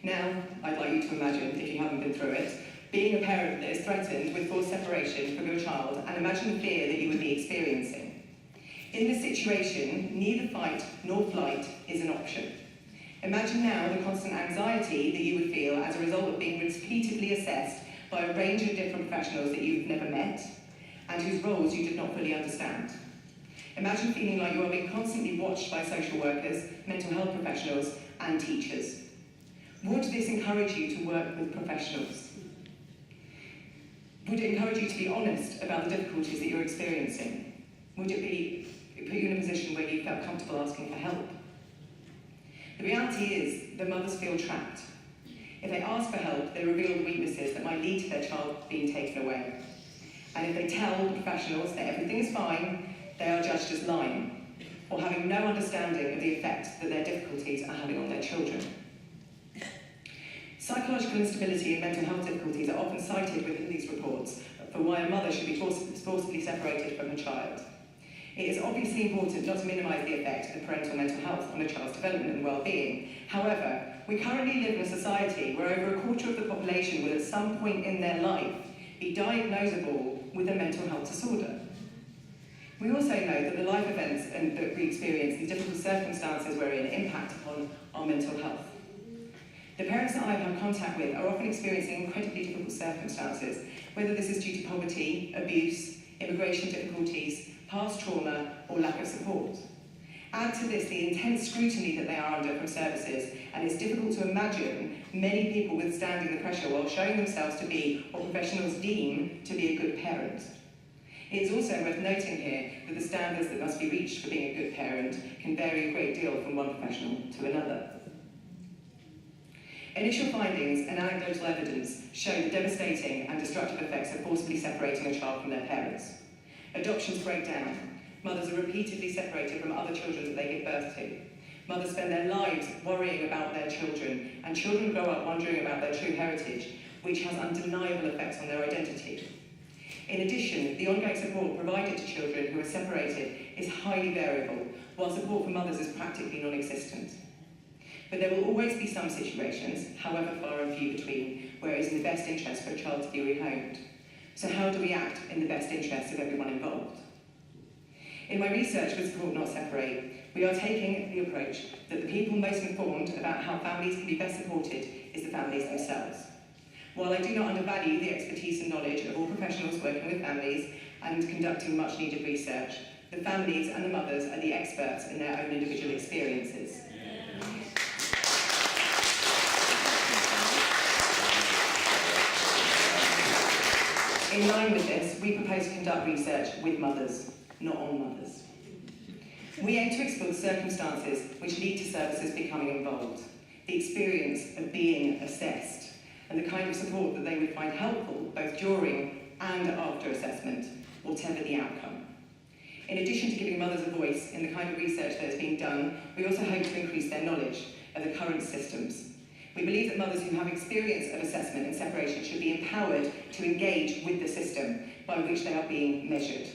S5: Now, I'd like you to imagine, if you haven't been through it, being a parent that is threatened with forced separation from your child, and imagine the fear that you would be experiencing. In this situation, neither fight nor flight is an option. Imagine now the constant anxiety that you would feel as a result of being repeatedly assessed by a range of different professionals that you've never met, and whose roles you did not fully understand. Imagine feeling like you are being constantly watched by social workers, mental health professionals, and teachers. Would this encourage you to work with professionals? Would it encourage you to be honest about the difficulties that you're experiencing? Would it put you in a position where you felt comfortable asking for help? The reality is that mothers feel trapped. If they ask for help, they reveal the weaknesses that might lead to their child being taken away. And if they tell professionals that everything is fine, they are judged as lying, or having no understanding of the effect that their difficulties are having on their children. Psychological instability and mental health difficulties are often cited within these reports for why a mother should be forcibly separated from her child. It is obviously important not to minimise the effect of parental mental health on a child's development and well-being. However, we currently live in a society where over a quarter of the population will at some point in their life be diagnosable with a mental health disorder. We also know that the life events that we experience, the difficult circumstances we're in, impact upon our mental health. The parents that I've had contact with are often experiencing incredibly difficult circumstances, whether this is due to poverty, abuse, immigration difficulties, past trauma, or lack of support. Add to this the intense scrutiny that they are under from services, and it's difficult to imagine many people withstanding the pressure while showing themselves to be what professionals deem to be a good parent. It is also worth noting here that the standards that must be reached for being a good parent can vary a great deal from one professional to another. Initial findings and anecdotal evidence show the devastating and destructive effects of forcibly separating a child from their parents. Adoptions break down. Mothers are repeatedly separated from other children that they give birth to. Mothers spend their lives worrying about their children, and children grow up wondering about their true heritage, which has undeniable effects on their identity. In addition, the ongoing support provided to children who are separated is highly variable, while support for mothers is practically non-existent. But there will always be some situations, however far and few between, where it is in the best interest for a child to be rehomed. So how do we act in the best interest of everyone involved? In my research for Support Not Separate, we are taking the approach that the people most informed about how families can be best supported is the families themselves. While I do not undervalue the expertise and knowledge of all professionals working with families and conducting much needed research, the families and the mothers are the experts in their own individual experiences. In line with this, we propose to conduct research with mothers, not on mothers. We aim to explore the circumstances which lead to services becoming involved, the experience of being assessed, and the kind of support that they would find helpful both during and after assessment, whatever the outcome. In addition to giving mothers a voice in the kind of research that is being done, we also hope to increase their knowledge of the current systems. We believe that mothers who have experience of assessment and separation should be empowered to engage with the system by which they are being measured.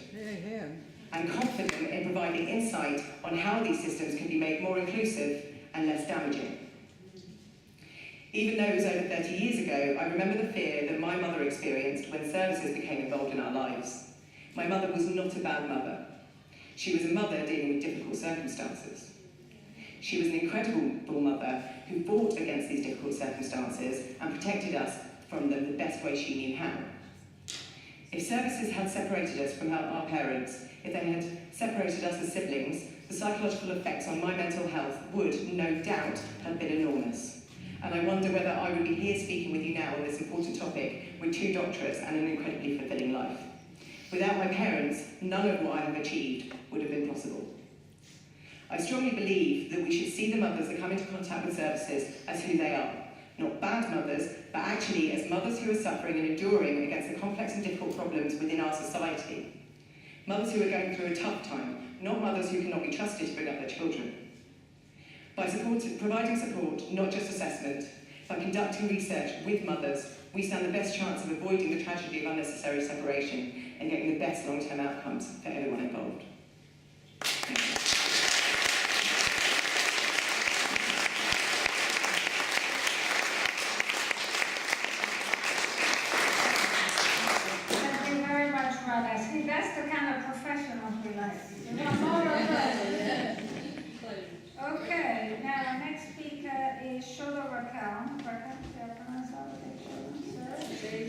S5: And confident in providing insight on how these systems can be made more inclusive and less damaging. Even though it was over 30 years ago, I remember the fear that my mother experienced when services became involved in our lives. My mother was not a bad mother. She was a mother dealing with difficult circumstances. She was an incredible mother who fought against these difficult circumstances and protected us from them the best way she knew how. If services had separated us from our parents, if they had separated us as siblings, the psychological effects on my mental health would, no doubt, have been enormous. And I wonder whether I would be here speaking with you now on this important topic with 2 doctorates and an incredibly fulfilling life. Without my parents, none of what I have achieved would have been possible. I strongly believe that we should see the mothers that come into contact with services as who they are. Not bad mothers, but actually as mothers who are suffering and enduring against the complex and difficult problems within our society. Mothers who are going through a tough time, not mothers who cannot be trusted to bring up their children. By providing support, not just assessment, by conducting research with mothers, we stand the best chance of avoiding the tragedy of unnecessary separation and getting the best long-term outcomes for everyone involved. Thank you.
S1: See, that's the kind of professional we like. We want more of those. Okay, now our next speaker is Shola Raquel. Raquel, did I pronounce that right?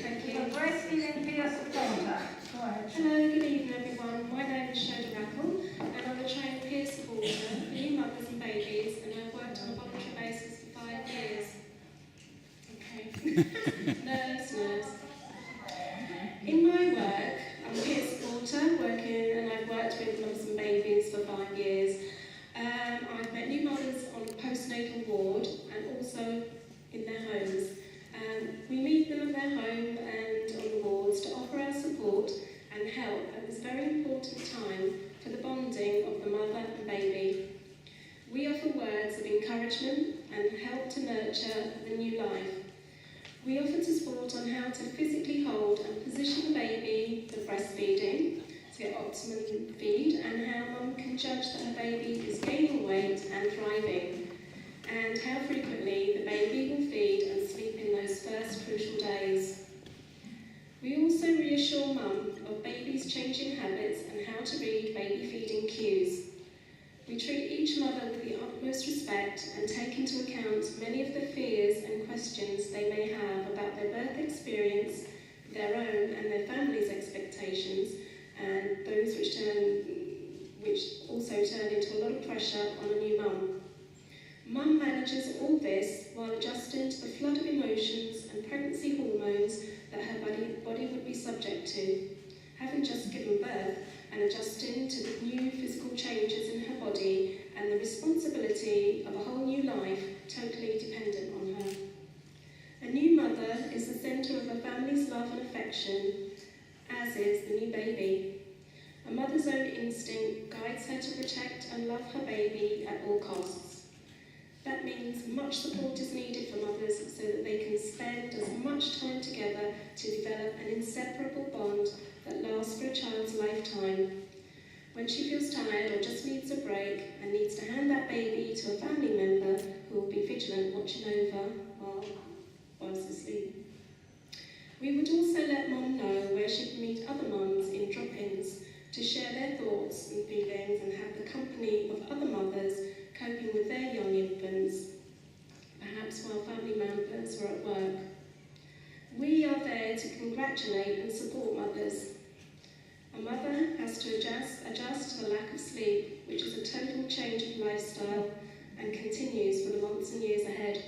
S6: Thank you.
S1: The breastfeeding peer supporter. Go ahead.
S6: Hello, good evening everyone. My name is Shola Raquel and I'm a trained peer supporter for new mothers and babies, and I've worked on a voluntary basis for 5 years. Okay. Nurse. In my work, I'm a peer supporter and I've worked with mums and babies for 5 years. I've met new mothers on postnatal encouragement and help to nurture the new life. We offer to support on how to physically hold and position the baby for breastfeeding to get optimum feed, and how mum can judge that her baby is gaining weight and thriving, and how frequently the baby will feed and sleep in those first crucial days. We also reassure mum of babies' changing habits and how to read baby feeding cues. We treat each mother with the utmost respect and take into account many of the fears and questions they may have about their birth experience, their own and their family's expectations, and those which also turn into a lot of pressure on a new mum. Mum manages all this while adjusting to the flood of emotions and pregnancy hormones that her body would be subject to, having just given birth and adjusting to the new physical changes in her body and the responsibility of a whole new life totally dependent on her. A new mother is the centre of a family's love and affection, as is the new baby. A mother's own instinct guides her to protect and love her baby at all costs. That means much support is needed for mothers so that they can spend as much time together to develop an inseparable bond that lasts for a child's lifetime. When she feels tired or just needs a break and needs to hand that baby to a family member who will be vigilant watching over whilst asleep. We would also let mum know where she can meet other mums in drop-ins to share their thoughts and feelings and have the company of other mothers coping with their young infants, perhaps while family members are at work. We are there to congratulate and support mothers. A mother has to adjust to the lack of sleep, which is a total change of lifestyle and continues for the months and years ahead.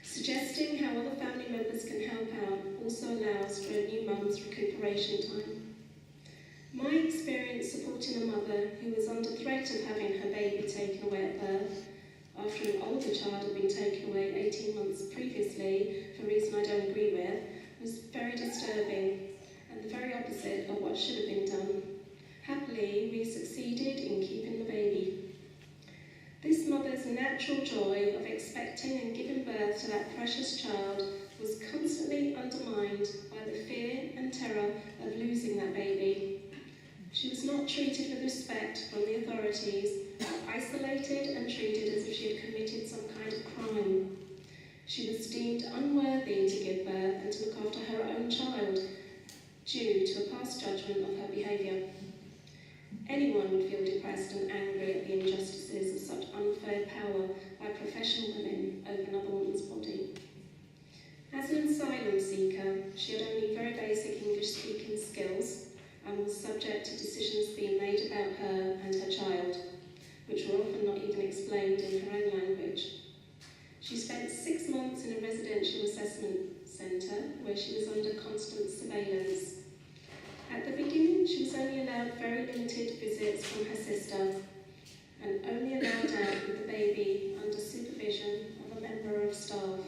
S6: Suggesting how other family members can help out also allows for a new mum's recuperation time. My experience supporting a mother who was under threat of having her baby taken away at birth, after an older child had been taken away 18 months previously for a reason I don't agree with, was very disturbing and the very opposite of what should have been done. Happily, we succeeded in keeping the baby. This mother's natural joy of expecting and giving birth to that precious child was constantly undermined by the fear and terror of losing that baby. She was not treated with respect from the authorities, but isolated and treated as if she had committed some kind of crime. She was deemed unworthy to give birth and to look after her own child due to a past judgment of her behaviour. Anyone would feel depressed and angry at the injustices of such unfair power by professional women over another woman's body. As an asylum seeker, she had only very basic English-speaking skills and was subject to decisions being made about her and her child, which were often not even explained in her own language. She spent 6 months in a residential assessment centre where she was under constant surveillance. At the beginning, she was only allowed very limited visits from her sister and only allowed out with the baby under supervision of a member of staff.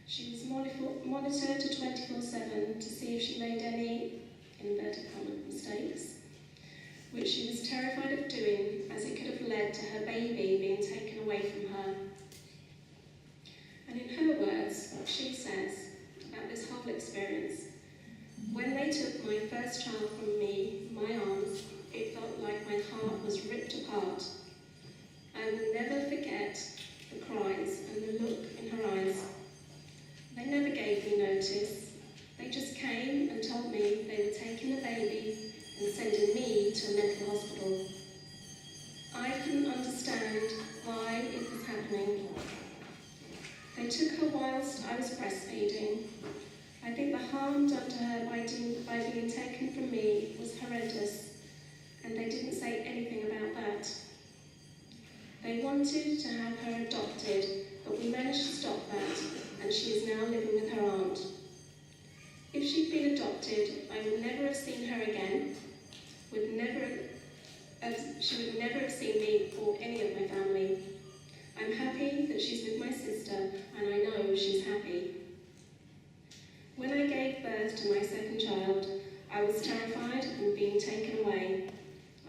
S6: She was monitored 24/7 to see if she made any, in inverted commas, mistakes, which she was terrified of doing as it could have led to her baby being taken away from her. And in her words, she says about this whole experience, "When they took my first child from me, my arms, it felt like my heart was ripped apart. I will never forget the cries and the look in her eyes. They never gave me notice. They just came and told me they were taking the baby and sending me to a mental hospital. I couldn't understand why it was happening. They took her whilst I was breastfeeding. I think the harm done to her by being taken from me was horrendous, and they didn't say anything about that. They wanted to have her adopted, but we managed to stop that, and she is now living with her aunt. If she'd been adopted, I would never have seen her again, she would never have seen me or any of my family. I'm happy that she's with my sister, and I know she's happy. When I gave birth to my second child, I was terrified of him being taken away.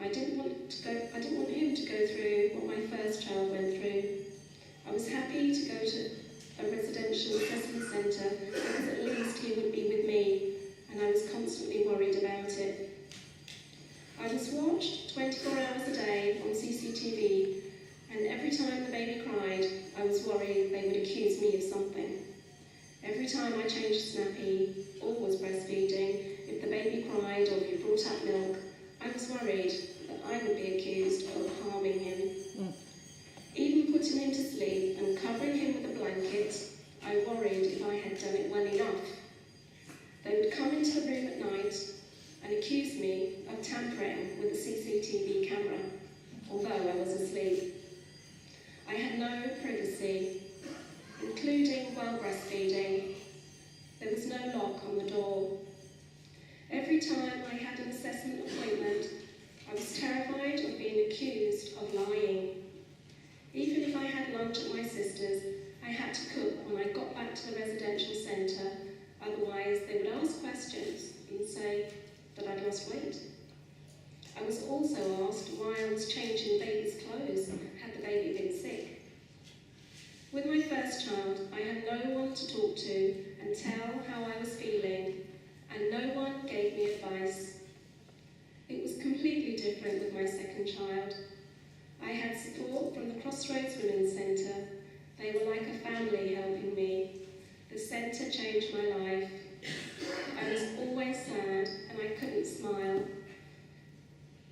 S6: I didn't want him to go through what my first child went through. happy to go to a residential assessment centre because at least he would be with me, and I was constantly worried about it. I was watched 24 hours a day on CCTV, and every time the baby cried, I was worried they would accuse me of something. Every time I changed a nappy or was breastfeeding, if the baby cried or if you brought out milk, I was worried that I would be accused of harming him. Even putting him to sleep and covering him with a blanket, I worried if I had done it well enough. They would come into the room at night and accuse me of tampering with the CCTV camera, although I was asleep. I had no privacy, including while breastfeeding. There was no lock on the door. Every time I had an assessment appointment, I was terrified of being accused of lying. Even if I had lunch at my sister's, I had to cook when I got back to the residential centre, otherwise they would ask questions and say that I'd lost weight. I was also asked why I was changing baby's clothes had the baby been sick. With my first child, I had no one to talk to and tell how I was feeling, and no one gave me advice. It was completely different with my second child. I had support from the Crossroads Women's Centre. They were like a family helping me. The centre changed my life. I was always sad and I couldn't smile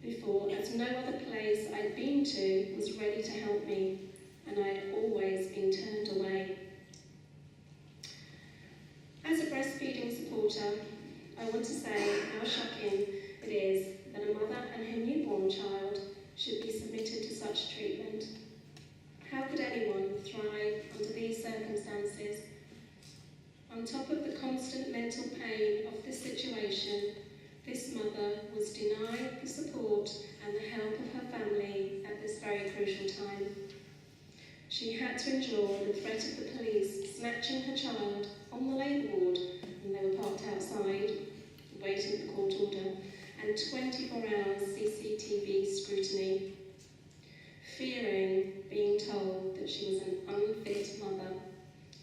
S6: before, as no other place I'd been to was ready to help me, and I'd always been turned away. As a breastfeeding supporter, I want to say how shocking it is that a mother and her newborn child should be submitted to such treatment. How could anyone thrive under these circumstances? On top of the constant mental pain of this situation, this mother was denied the support and the help of her family at this very crucial time. She had to endure the threat of the police snatching her child on the labour ward when they were parked outside, waiting for court order, and 24 hours CCTV scrutiny, fearing being told that she was an unfit mother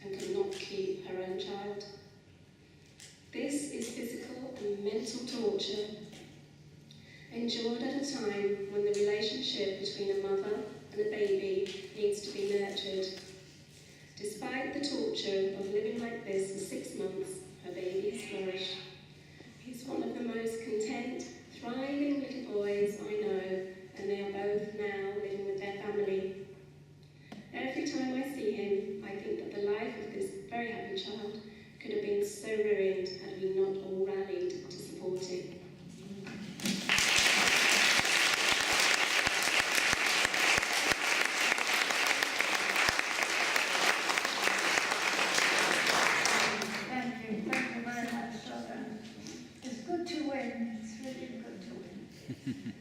S6: and could not keep her own child. This is physical and mental torture, endured at a time when the relationship between a mother and a baby needs to be nurtured. Despite the torture of living like this for 6 months, her baby has flourished. He's one of the most content, thriving little boys I know, and they are both now living with their family. Every time I see him, I think that the life of this very happy child could have been so ruined had we not all rallied to support it.
S1: Thank you very much, Jordan. It's good to win, it's really good to win.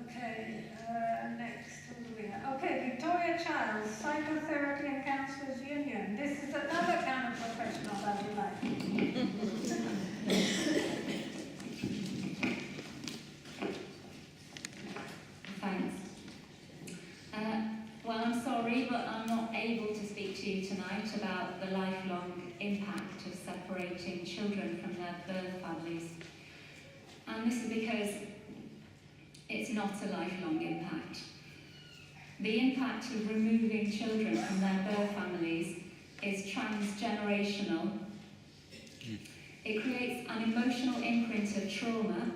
S1: Okay, next, who do we have? Okay, Victoria Childs, Psychotherapy and Counsellors Union. This is another kind of professional that we like.
S7: Thanks. Well, I'm sorry, but I'm not able to speak to you tonight about the lifelong impact of separating children from their birth families. And this is because it's not a lifelong impact. The impact of removing children from their birth families is transgenerational. It creates an emotional imprint of trauma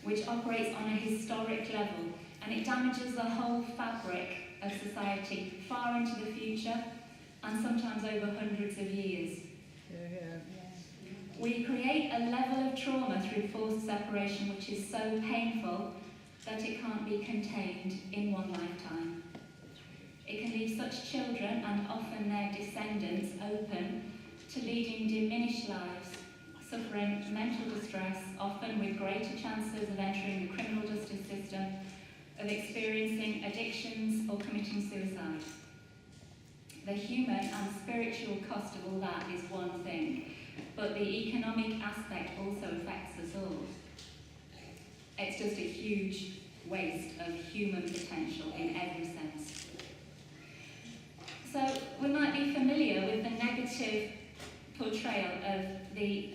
S7: which operates on a historic level, and it damages the whole fabric of society far into the future and sometimes over hundreds of years. We create a level of trauma through forced separation which is so painful that it can't be contained in one lifetime. It can leave such children and often their descendants open to leading diminished lives, suffering mental distress, often with greater chances of entering the criminal justice system, of experiencing addictions or committing suicide. The human and spiritual cost of all that is one thing, but the economic aspect also affects us all. It's just a huge waste of human potential in every sense. So portrayal of the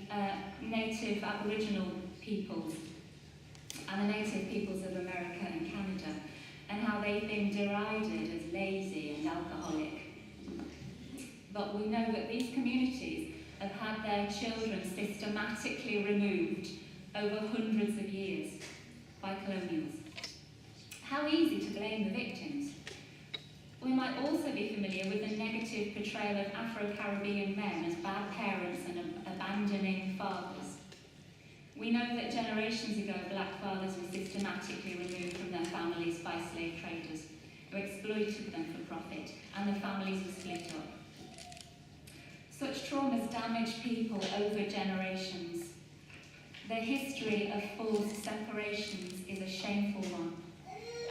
S7: native Aboriginal peoples and the native peoples of America and Canada, and how they've been derided as lazy and alcoholic. But we know that these communities have had their children systematically removed over hundreds of years by colonials. How easy to blame the victims. We might also be familiar with the negative portrayal of Afro-Caribbean men as bad parents and abandoning fathers. We know that generations ago, black fathers were systematically removed from their families by slave traders who exploited them for profit, and the families were split up. Such traumas damage people over generations. The history of forced separations is a shameful one.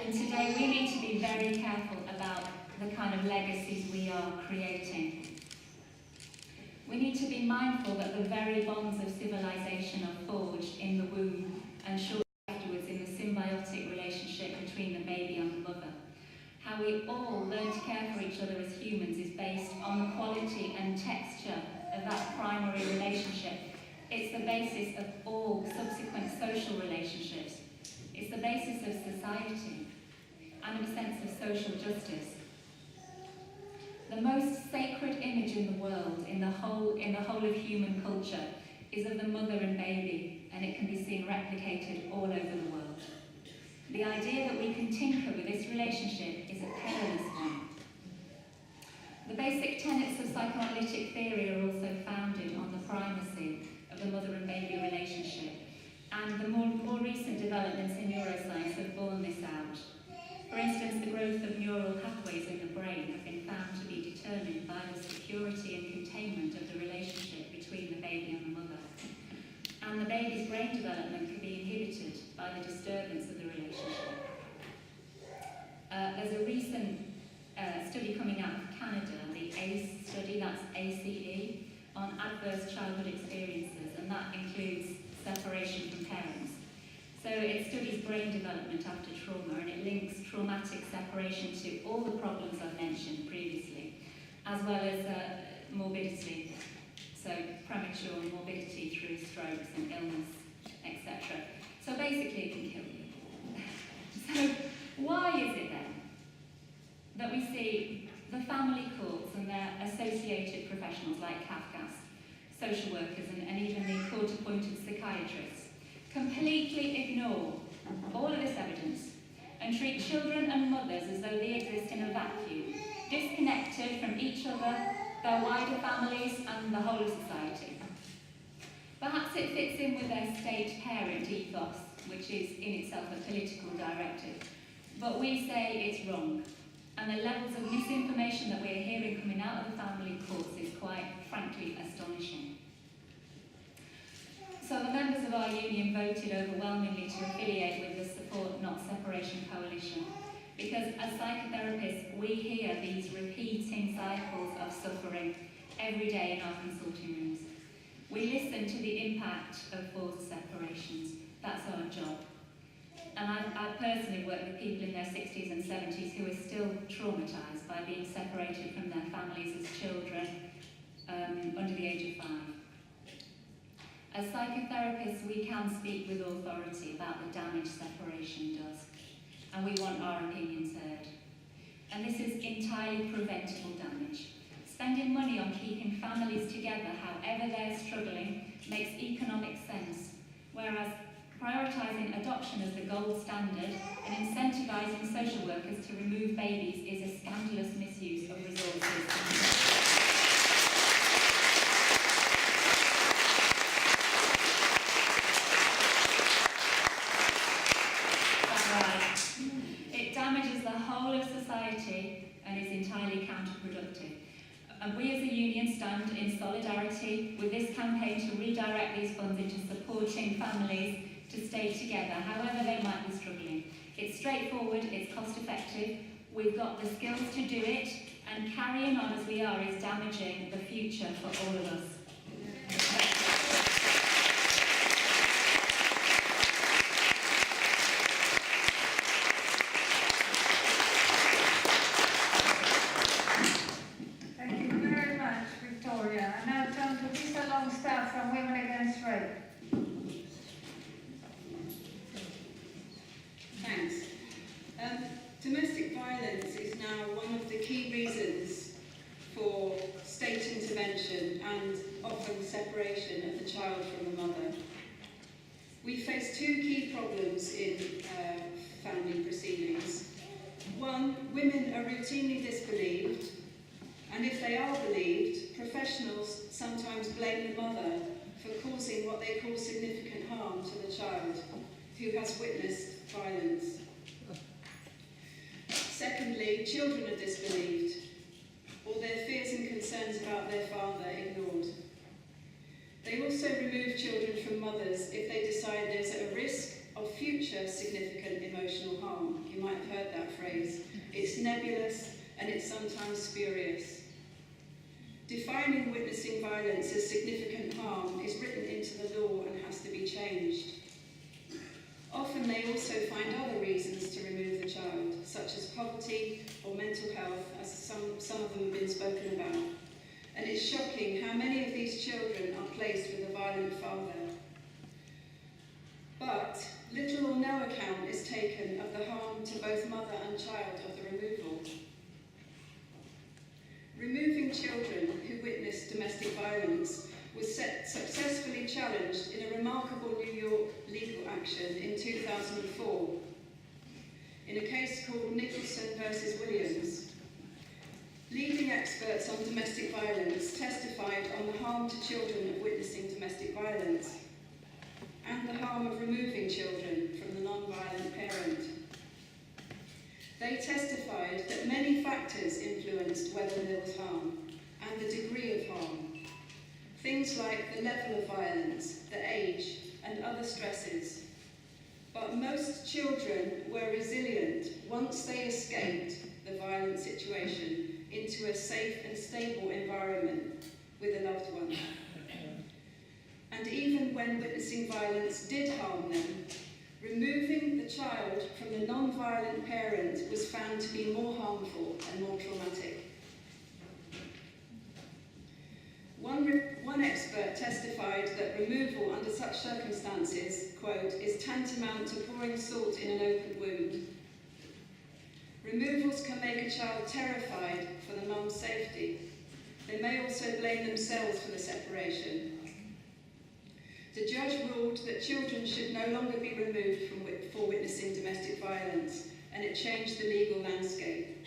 S7: And today we need to be very careful about the kind of legacies we are creating. We need to be mindful that the very bonds of civilization are forged in the womb and shortly afterwards in the symbiotic relationship between the baby and the mother. How we all learn to care for each other as humans is based on the quality and texture of that primary relationship. It's the basis of all subsequent social relationships. It's the basis of society and of a sense of social justice. The most sacred image in the world, in the whole of human culture, is of the mother and baby, and it can be seen replicated all over the world. The idea that we can tinker with this relationship is a perilous one. The basic tenets of psychoanalytic theory are also founded on the primacy of the mother and baby relationship, and the more recent developments in neuroscience have borne this out. For instance, the growth of neural pathways in the brain have been found to be determined by the security and containment of the relationship between the baby and the mother. And the baby's brain development can be inhibited by the disturbance of the relationship. There's a recent study coming out of Canada, the ACE study, that's ACE, on adverse childhood experiences, and that includes separation from parents. So it studies brain development after trauma, and it links traumatic separation to all the problems I've mentioned previously, as well as morbidity, so premature morbidity through strokes and illness, etc. So basically it can kill you. So why is it then that we see the family courts and their associated professionals like CAFCAS, social workers and even the court-appointed psychiatrists completely ignore all of this evidence and treat children and mothers as though they exist in a vacuum, disconnected from each other, their wider families and the whole of society? Perhaps it fits in with their state parent ethos, which is in itself a political directive, but we say it's wrong, and the levels of misinformation that we're hearing coming out of the family courts is quite frankly astonishing. So the members of our union voted overwhelmingly to affiliate with the Support Not Separation Coalition, because as psychotherapists we hear these repeating cycles of suffering every day in our consulting rooms. We listen to the impact of forced separations. That's our job. And I personally work with people in their 60s and 70s who are still traumatised by being separated from their families as children under the age of 5. As psychotherapists, we can speak with authority about the damage separation does, and we want our opinions heard. And this is entirely preventable damage. Spending money on keeping families together, however they're struggling, makes economic sense, whereas prioritising adoption as the gold standard and incentivising social workers to remove babies is a scandalous misuse of resources. And is entirely counterproductive. And we as a union stand in solidarity with this campaign to redirect these funds into supporting families to stay together, however they might be struggling. It's straightforward, it's cost effective, we've got the skills to do it, and carrying on as we are is damaging the future for all of us.
S1: Thank you very much, Victoria. I now turn to Lisa Long
S8: Domestic violence is now one of the key reasons for state intervention and often separation of the child from the mother. We face two key problems in family proceedings. One, women are routinely disbelieved, and if they are believed, professionals sometimes blame the mother for causing what they call significant harm to the child who has witnessed violence. Secondly, children are disbelieved, or their fears and concerns about their father ignored. They also remove children from mothers if they decide there's a risk of future significant emotional harm. You might have heard that phrase. It's nebulous and it's sometimes spurious. Defining witnessing violence as significant harm is written into the law and has to be changed. Often they also find other reasons to remove the child, such as poverty or mental health, as some of them have been spoken about. And it's shocking how many of these children are placed with a violent father. But little or no account is taken of the harm to both mother and child of the removal. Removing children who witnessed domestic violence was successfully challenged in a remarkable New York legal action in 2004 in a case called Nicholson versus Williams. Leading experts on domestic violence testified on the harm to children of witnessing domestic violence and the harm of removing children from the non-violent parent. They testified that many factors influenced whether there was harm and the degree of harm. Things like the level of violence, the age, and other stresses. But most children were resilient once they escaped the violent situation into a safe and stable environment with a loved one. And even when witnessing violence did harm them, removing the child from the non-violent parent was found to be more harmful and more traumatic. One expert testified that removal under such circumstances, quote, is tantamount to pouring salt in an open wound. Removals can make a child terrified for the mum's safety. They may also blame themselves for the separation. The judge ruled that children should no longer be removed for witnessing domestic violence, and it changed the legal landscape.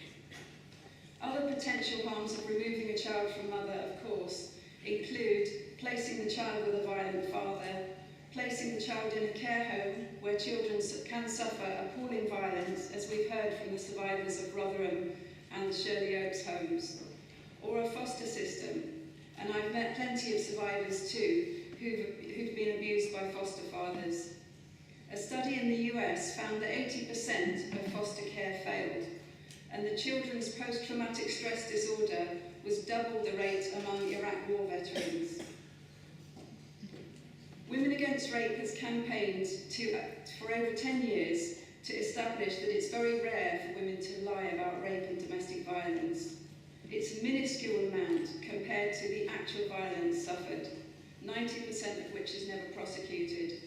S8: Other potential harms of removing a child from mother, of course, include placing the child with a violent father, placing the child in a care home where children can suffer appalling violence, as we've heard from the survivors of Rotherham and Shirley Oaks homes, or a foster system. And I've met plenty of survivors too who've been abused by foster fathers. A study in the US found that 80% of foster care failed, and the children's post-traumatic stress disorder was double the rate among Iraq War veterans. Women Against Rape has campaigned for over 10 years to establish that it's very rare for women to lie about rape and domestic violence. It's a minuscule amount compared to the actual violence suffered, 90% of which is never prosecuted.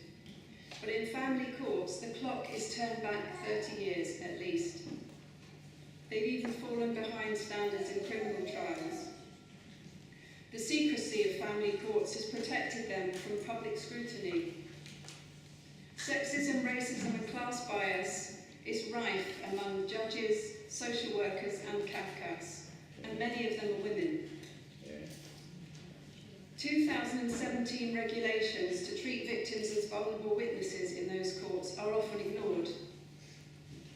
S8: But in family courts, the clock is turned back 30 years at least. They've even fallen behind standards in criminal trials. The secrecy of family courts has protected them from public scrutiny. Sexism, racism and class bias is rife among judges, social workers and CAFCAS, and many of them are women. 2017 regulations to treat victims as vulnerable witnesses in those courts are often ignored.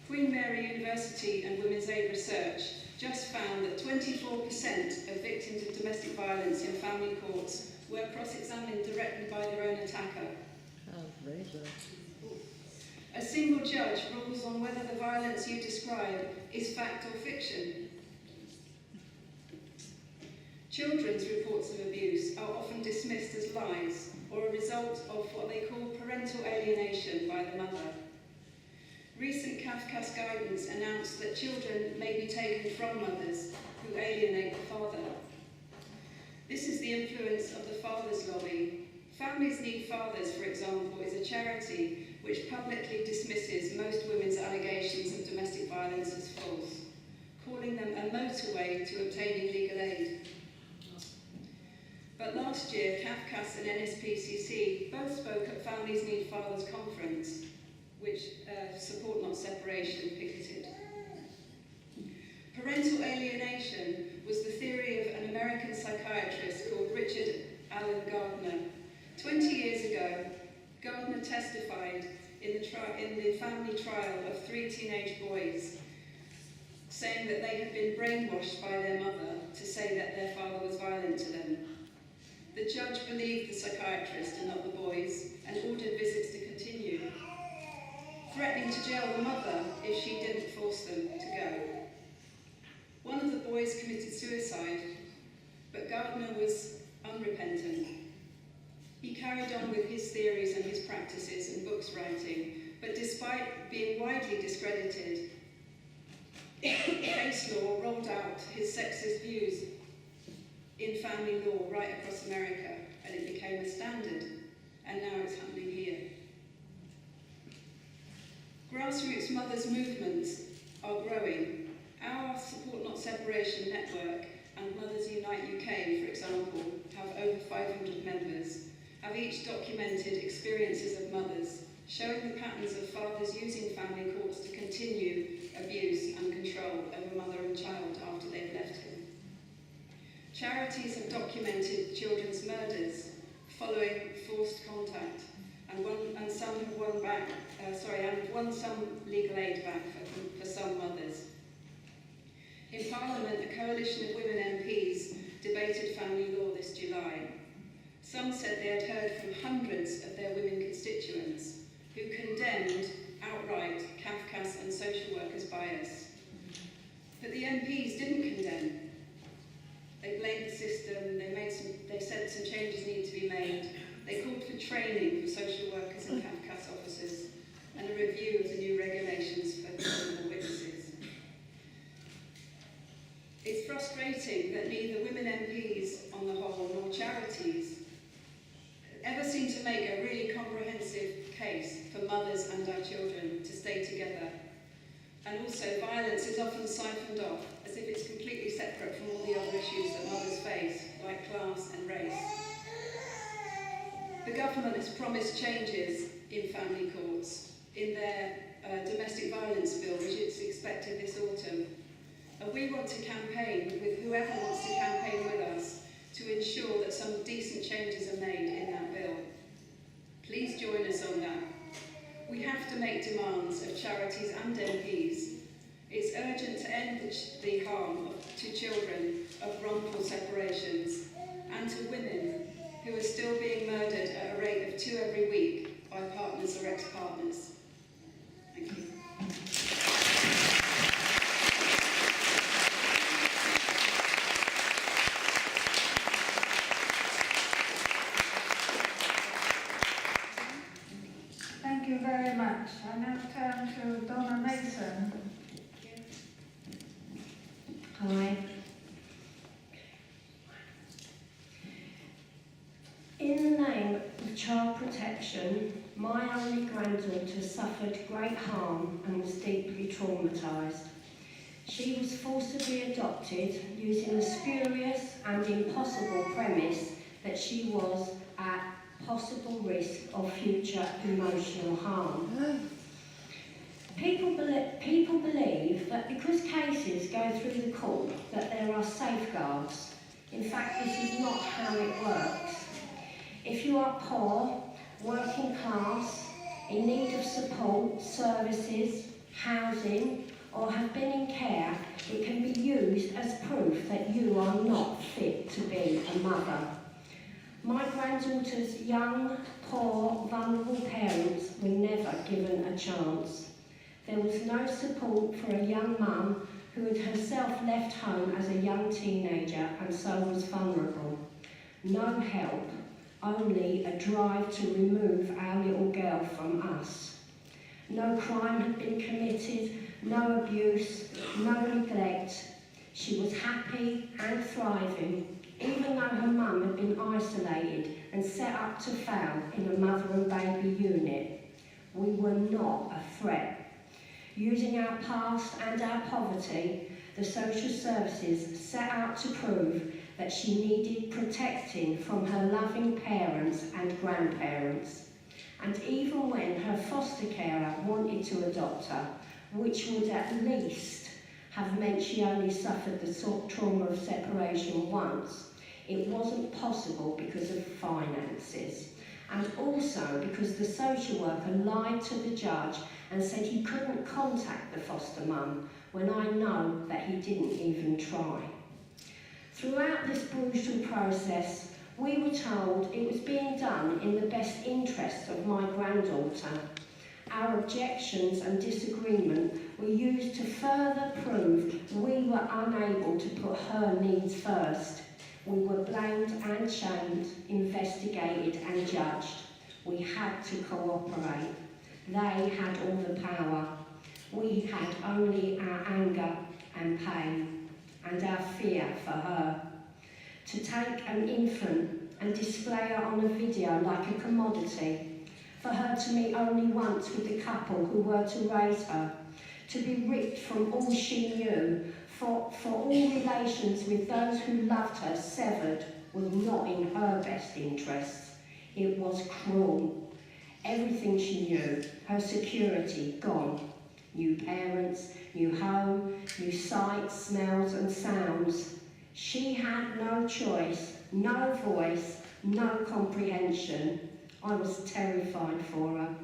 S8: Queen Mary University and Women's Aid Research just found that 24% of victims of domestic violence in family courts were cross-examined directly by their own attacker.
S9: Oh, very good.
S8: A single judge rules on whether the violence you describe is fact or fiction. Children's reports of abuse are often dismissed as lies or a result of what they call parental alienation by the mother. Recent CAFCAS guidance announced that children may be taken from mothers who alienate the father. This is the influence of the Fathers Lobby. Families Need Fathers, for example, is a charity which publicly dismisses most women's allegations of domestic violence as false, calling them a motorway to obtaining legal aid. But last year, CAFCAS and NSPCC both spoke at Families Need Fathers Conference, which Support Not Separation picketed. Parental alienation was the theory of an American psychiatrist called Richard Allen Gardner. 20 years ago, Gardner testified in the family trial of 3 teenage boys, saying that they had been brainwashed by their mother to say that their father was violent to them. The judge believed the psychiatrist and not the boys, and ordered visits to continue, threatening to jail the mother if she didn't force them to go. One of the boys committed suicide, but Gardner was unrepentant. He carried on with his theories and his practices and books writing, but despite being widely discredited, case law rolled out his sexist views in family law right across America, and it became a standard, and now it's happening here. Grassroots mothers' movements are growing. Our Support Not Separation network and Mothers Unite UK, for example, have over 500 members, have each documented experiences of mothers, showing the patterns of fathers using family courts to continue abuse and control over mother and child after they've left him. Charities have documented children's murders following forced contact, and some have won some legal aid back for some mothers. In Parliament, a coalition of women MPs debated family law this July. Some said they had heard from hundreds of their women constituents who condemned outright CAFCAS and social workers' bias. But the MPs didn't condemn. They blamed the system, they said some changes need to be made. They called for training for social workers and CAFCAS officers and a review of the new regulations for criminal witnesses. It's frustrating that neither women MPs on the whole nor charities ever seem to make a really comprehensive case for mothers and our children to stay together. And also, violence is often siphoned off as if it's completely separate from all the other issues that mothers face, like class and race. The government has promised changes in family courts in their domestic violence bill, which is expected this autumn. And we want to campaign with whoever wants to campaign with us to ensure that some decent changes are made in that bill. Please join us on that. We have to make demands of charities and MPs. It's urgent to end the harm to children of wrongful separations and to women who are still being murdered at a rate of 2 every week by partners or ex-partners. Thank you.
S1: Thank you very much. I now turn to Donna Mason.
S9: Hi. In the name of child protection, my only granddaughter suffered great harm and was deeply traumatised. She was forcibly adopted using the spurious and impossible premise that she was at possible risk of future emotional harm. People believe that because cases go through the court that there are safeguards. In fact, this is not how it works. If you are poor, working class, in need of support, services, housing, or have been in care, it can be used as proof that you are not fit to be a mother. My granddaughter's young, poor, vulnerable parents were never given a chance. There was no support for a young mum who had herself left home as a young teenager and so was vulnerable. No help, only a drive to remove our little girl from us. No crime had been committed, no abuse, no neglect. She was happy and thriving, even though her mum had been isolated and set up to fail in a mother and baby unit. We were not a threat. Using our past and our poverty, the social services set out to prove that she needed protecting from her loving parents and grandparents. And even when her foster carer wanted to adopt her, which would at least have meant she only suffered the trauma of separation once, it wasn't possible because of finances. And also because the social worker lied to the judge and said he couldn't contact the foster mum, when I know that he didn't even try. Throughout this brutal process, we were told it was being done in the best interests of my granddaughter. Our objections and disagreement were used to further prove we were unable to put her needs first. We were blamed and shamed, investigated and judged. We had to cooperate. They had all the power. We had only our anger and pain and our fear for her. To take an infant and display her on a video like a commodity, for her to meet only once with the couple who were to raise her, to be ripped from all she knew, for all relations with those who loved her severed, was not in her best interests. It was cruel. Everything she knew, her security, gone. New parents, new home, new sights, smells and sounds. She had no choice, no voice, no comprehension. I was terrified for her.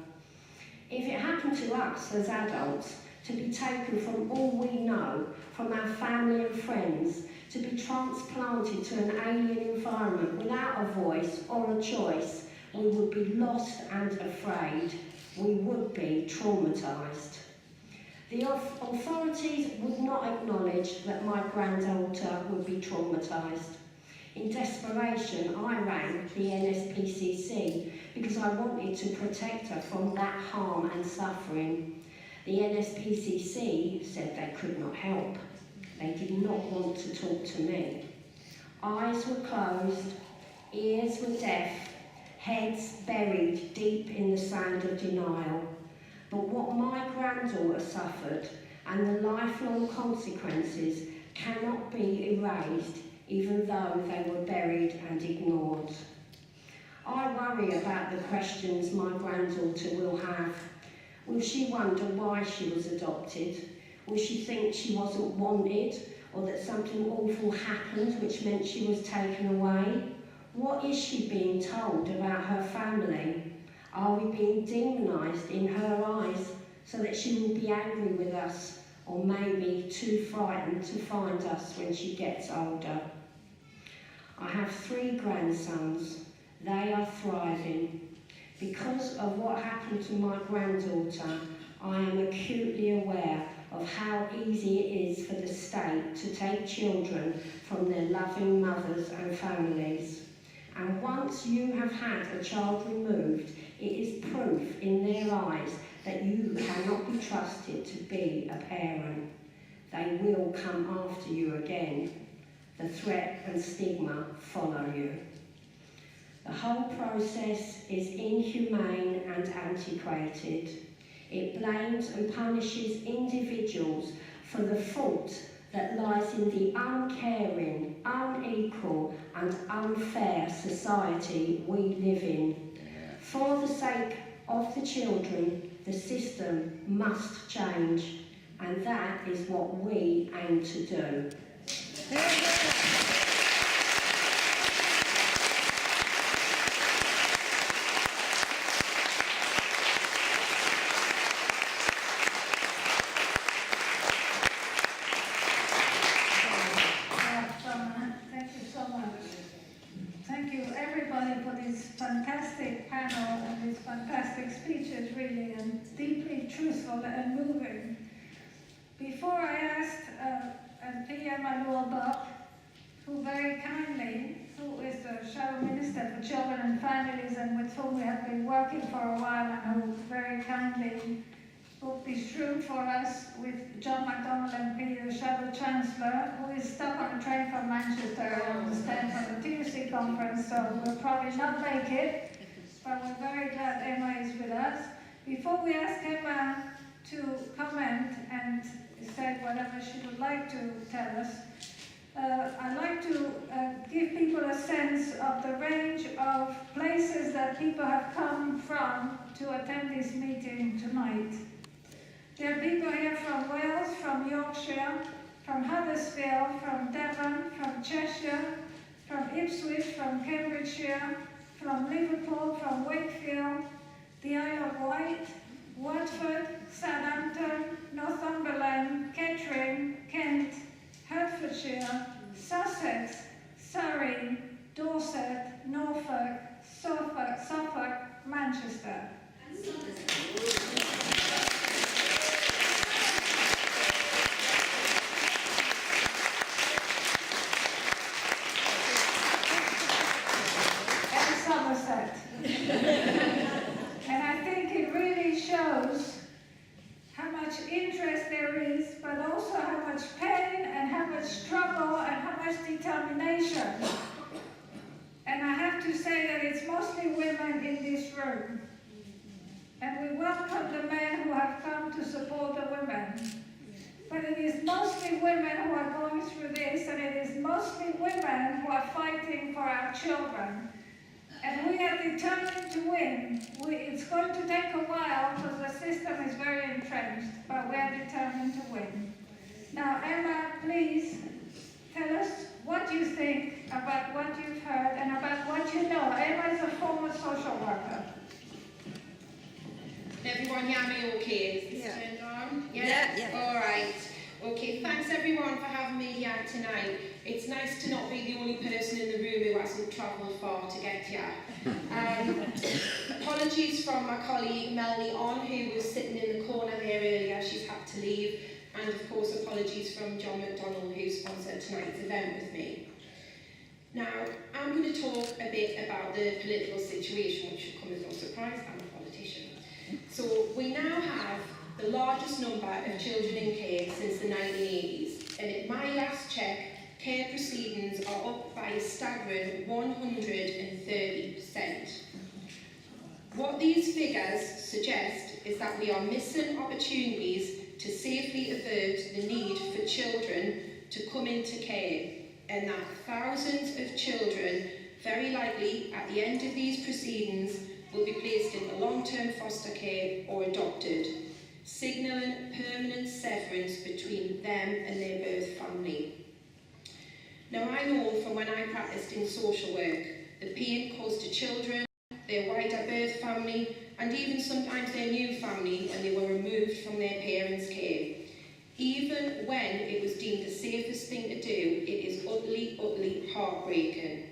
S9: If it happened to us as adults, to be taken from all we know, from our family and friends, to be transplanted to an alien environment without a voice or a choice, we would be lost and afraid. We would be traumatised. The authorities would not acknowledge that my granddaughter would be traumatised. In desperation, I rang the NSPCC because I wanted to protect her from that harm and suffering. The NSPCC said they could not help. They did not want to talk to me. Eyes were closed, ears were deaf, heads buried deep in the sand of denial. But what my granddaughter suffered and the lifelong consequences cannot be erased, even though they were buried and ignored. I worry about the questions my granddaughter will have. Will she wonder why she was adopted? Will she think she wasn't wanted, or that something awful happened which meant she was taken away? What is she being told about her family? Are we being demonised in her eyes so that she will be angry with us, or maybe too frightened to find us when she gets older? I have 3 grandsons. They are thriving. Because of what happened to my granddaughter, I am acutely aware of how easy it is for the state to take children from their loving mothers and families. And once you have had a child removed, it is proof in their eyes that you cannot be trusted to be a parent. They will come after you again. The threat and stigma follow you. The whole process is inhumane and antiquated. It blames and punishes individuals for the fault that lies in the uncaring, unequal and unfair society we live in. For the sake of the children, the system must change, and that is what we aim to do.
S1: Fantastic panel and these fantastic speeches, really, and deeply truthful and moving. Before I asked PM Alua Buck, who very kindly, who is the Shadow Minister for Children and Families and with whom we have been working for a while, and who very kindly booked this room for us with John MacDonald MP, the Shadow Chancellor, who is stuck on a train from Manchester, I understand, from the TUC conference, so we'll probably not make it, but we're very glad Emma is with us. Before we ask Emma to comment and say whatever she would like to tell us, I'd like to give people a sense of the range of places that people have come from to attend this meeting tonight. There are people here from Wales, from Yorkshire, from Huddersfield, from Devon, from Cheshire, from Ipswich, from Cambridgeshire, from Liverpool, from Wakefield, the Isle of Wight, Watford, Southampton, Northumberland, Kettering, Kent, Hertfordshire, Sussex, Surrey, Dorset, Norfolk, Suffolk, Manchester. And Somerset. And I think it really shows how much interest there is, but also how much pain and how much struggle and how much determination. And I have to say that it's mostly women in this room. And we welcome the men who have come to support the women. But it is mostly women who are going through this, and it is mostly women who are fighting for our children. And we are determined to win. It's going to take a while because the system is very entrenched, but we are determined to win. Now, Emma, please tell us what you think about what you've heard and about what you know. Emma is a former social worker.
S10: Everyone hear me okay? Is this turned on? Yeah? All right. Okay, thanks everyone for having me here tonight. It's nice to not be the only person in the room who hasn't travelled far to get here. Apologies from my colleague Melanie On, who was sitting in the corner there earlier. She's had to leave. And of course, apologies from John McDonald, who sponsored tonight's event with me. Now, I'm going to talk a bit about the political situation, which should come as no surprise. I'm a politician. So we now have the largest number of children in care since the 1980s, and at my last check, care proceedings are up by a staggering 130%. What these figures suggest is that we are missing opportunities to safely avert the need for children to come into care, and that thousands of children, very likely at the end of these proceedings, will be placed in long-term foster care or adopted, signalling permanent severance between them and their birth family. Now, I know from when I practiced in social work, the pain caused to children, their wider birth family, and even sometimes their new family when they were removed from their parents' care. Even when it was deemed the safest thing to do, it is utterly, utterly heartbreaking.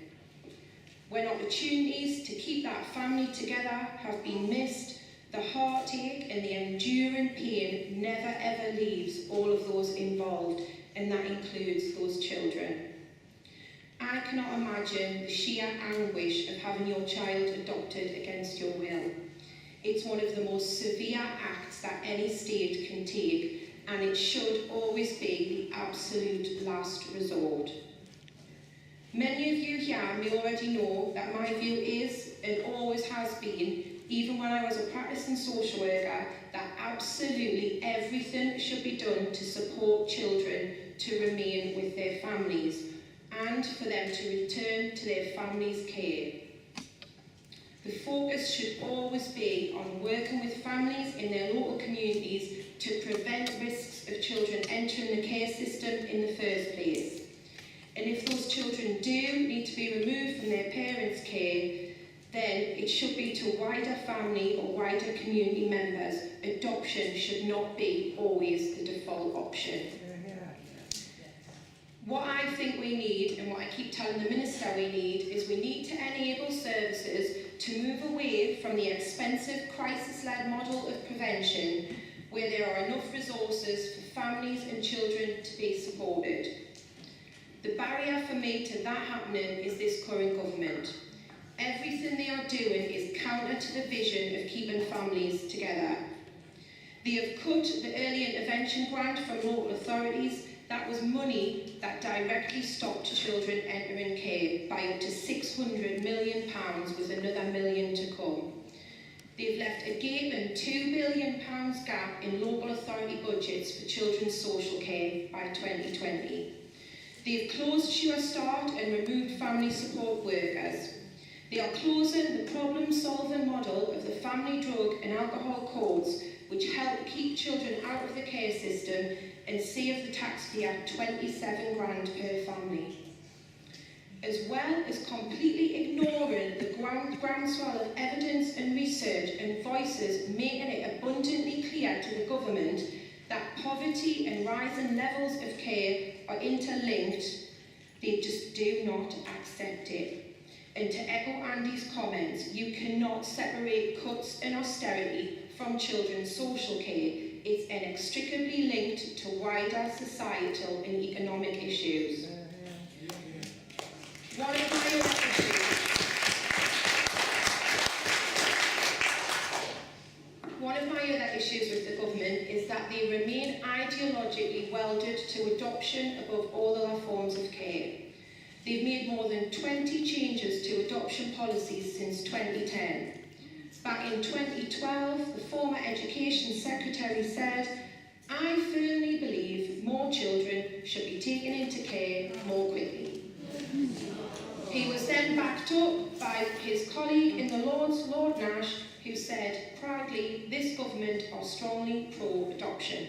S10: When opportunities to keep that family together have been missed, the heartache and the enduring pain never ever leaves all of those involved, and that includes those children. I cannot imagine the sheer anguish of having your child adopted against your will. It's one of the most severe acts that any state can take, and it should always be the absolute last resort. Many of you here may already know that my view is, and always has been, even when I was a practicing social worker, that absolutely everything should be done to support children to remain with their families, and for them to return to their family's care. The focus should always be on working with families in their local communities to prevent risks of children entering the care system in the first place. And if those children do need to be removed from their parents' care, then it should be to wider family or wider community members. Adoption should not be always the default option. What I think we need, and what I keep telling the Minister we need, is we need to enable services to move away from the expensive crisis-led model of prevention, where there are enough resources for families and children to be supported. The barrier for me to that happening is this current government. Everything they are doing is counter to the vision of keeping families together. They have cut the early intervention grant from local authorities. That was money that directly stopped children entering care by up to £600 million, with another million to come. They've left a gaping £2 billion gap in local authority budgets for children's social care by 2020. They've closed Sure Start and removed family support workers. They are closing the problem-solving model of the family drug and alcohol courts, which help keep children out of the care system and save the taxpayer 27 grand per family. As well as completely ignoring the groundswell of evidence and research and voices making it abundantly clear to the government that poverty and rising levels of care are interlinked, they just do not accept it. And to echo Andy's comments, you cannot separate cuts and austerity from children's social care. It's inextricably linked to wider societal and economic issues. One of my other issues with the government is that they remain ideologically welded to adoption above all other forms of care. They've made more than 20 changes to adoption policies since 2010. Back in 2012, the former Education Secretary said, "I firmly believe more children should be taken into care more quickly." He was then backed up by his colleague in the Lords, Lord Nash, who said proudly, "This government are strongly pro-adoption."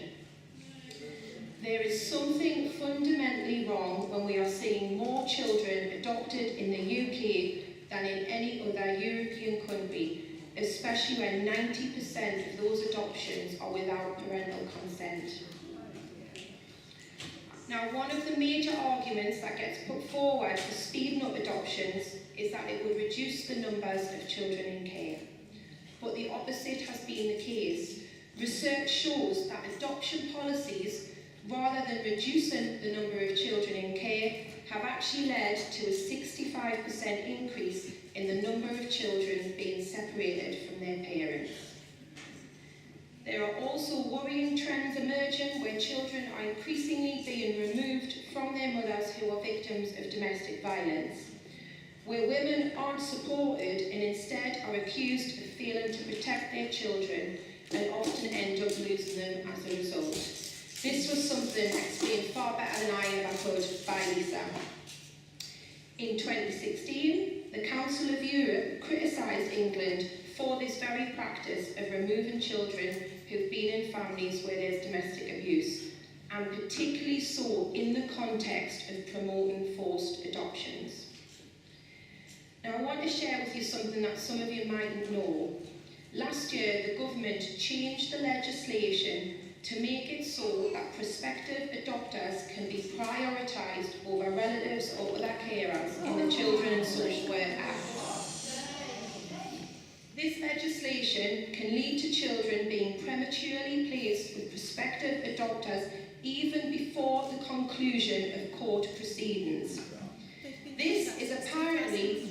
S10: There is something fundamentally wrong when we are seeing more children adopted in the UK than in any other European country, especially when 90% of those adoptions are without parental consent. Now, one of the major arguments that gets put forward for speeding up adoptions is that it would reduce the numbers of children in care. But the opposite has been the case. Research shows that adoption policies, rather than reducing the number of children in care, have actually led to a 65% increase in the number of children being separated from their parents. There are also worrying trends emerging where children are increasingly being removed from their mothers who are victims of domestic violence, where women aren't supported and instead are accused of failing to protect their children and often end up losing them as a result. This was something explained far better than I ever could by Lisa. In 2016, the Council of Europe criticised England for this very practice of removing children who've been in families where there's domestic abuse, and particularly so in the context of promoting forced adoptions. Now, I want to share with you something that some of you mightn't know. Last year, the government changed the legislation to make it so that prospective adopters can be prioritised over relatives or other carers in the Children and Social Work Act. This legislation can lead to children being prematurely placed with prospective adopters even before the conclusion of court proceedings. This is apparently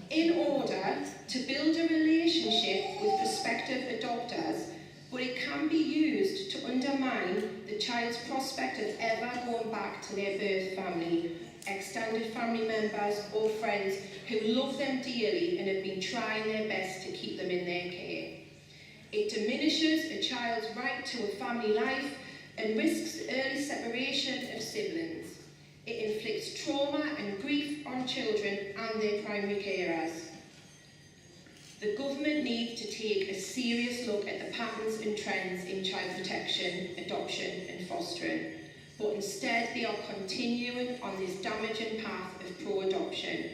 S10: in order to build a relationship with prospective adopters, but it can be used to undermine the child's prospect of ever going back to their birth family, extended family members or friends who love them dearly and have been trying their best to keep them in their care. It diminishes a child's right to a family life and risks early separation of siblings. It inflicts trauma and grief on children and their primary carers. The government needs to take a serious look at the patterns and trends in child protection, adoption and fostering, but instead they are continuing on this damaging path of pro-adoption.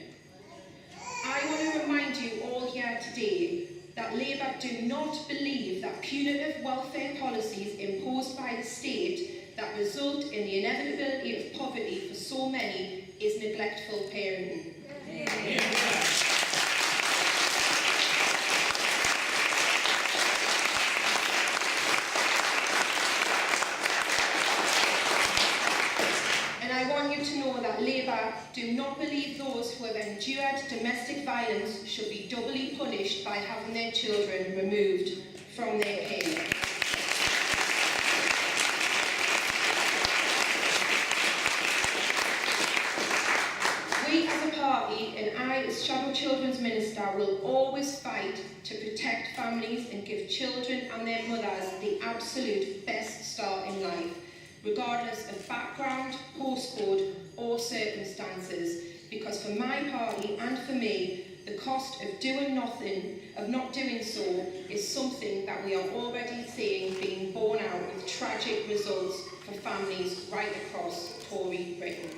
S10: I want to remind you all here today that Labour do not believe that punitive welfare policies imposed by the state that result in the inevitability of poverty for so many is neglectful parenting. And I want you to know that Labour do not believe those who have endured domestic violence should be doubly punished by having their children removed from their care. We as a party party, and I as Shadow Children's Minister, will always fight to protect families and give children and their mothers the absolute best start in life, regardless of background, postcode or circumstances, because for my party and for me, the cost of doing nothing, of not doing so, is something that we are already seeing being borne out with tragic results for families right across Tory Britain.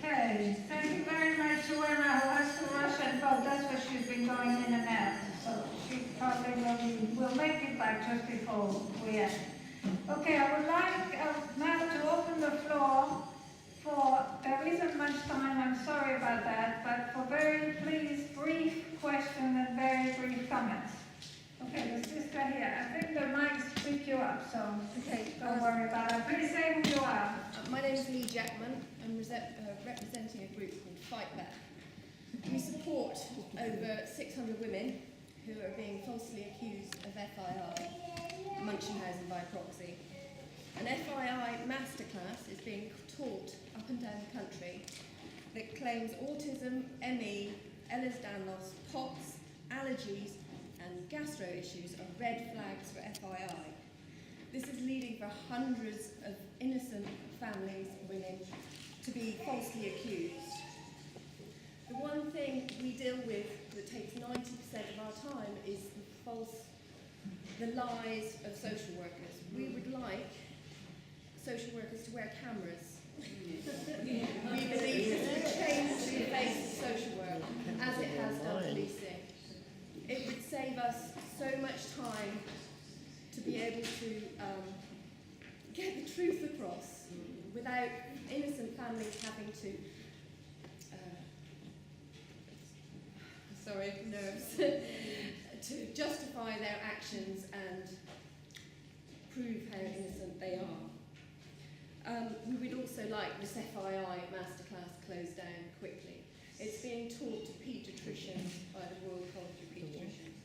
S1: Okay, thank you very much to Emma, who has to rush and vote. That's why she's been going in and out. So she probably will make it back just before we end. Okay, I would like now to open the floor for, there isn't much time, I'm sorry about that, but for very, please, brief questions and very brief comments. Okay, the sister here, I think the mics pick you up, so don't worry about it. Please say who you are.
S11: My name is Lee Jackman. I'm representing a group called Fight Back. We support over 600 women who are being falsely accused of FII, Munchausen by proxy. An FII masterclass is being taught up and down the country that claims autism, ME, Ehlers-Danlos, POTS, allergies and gastro issues are red flags for FII. This is leading for hundreds of innocent families, women, to be falsely accused. The one thing we deal with that takes 90% of our time is the lies of social workers. We would like social workers to wear cameras. We believe this would change the face of social work as it has done policing. It would save us so much time to be able to get the truth across without innocent families having to, sorry, nerves, to justify their actions and prove how innocent they are. We would also like this FII masterclass closed down quickly. It's being taught to paediatricians by the Royal College of Paediatricians.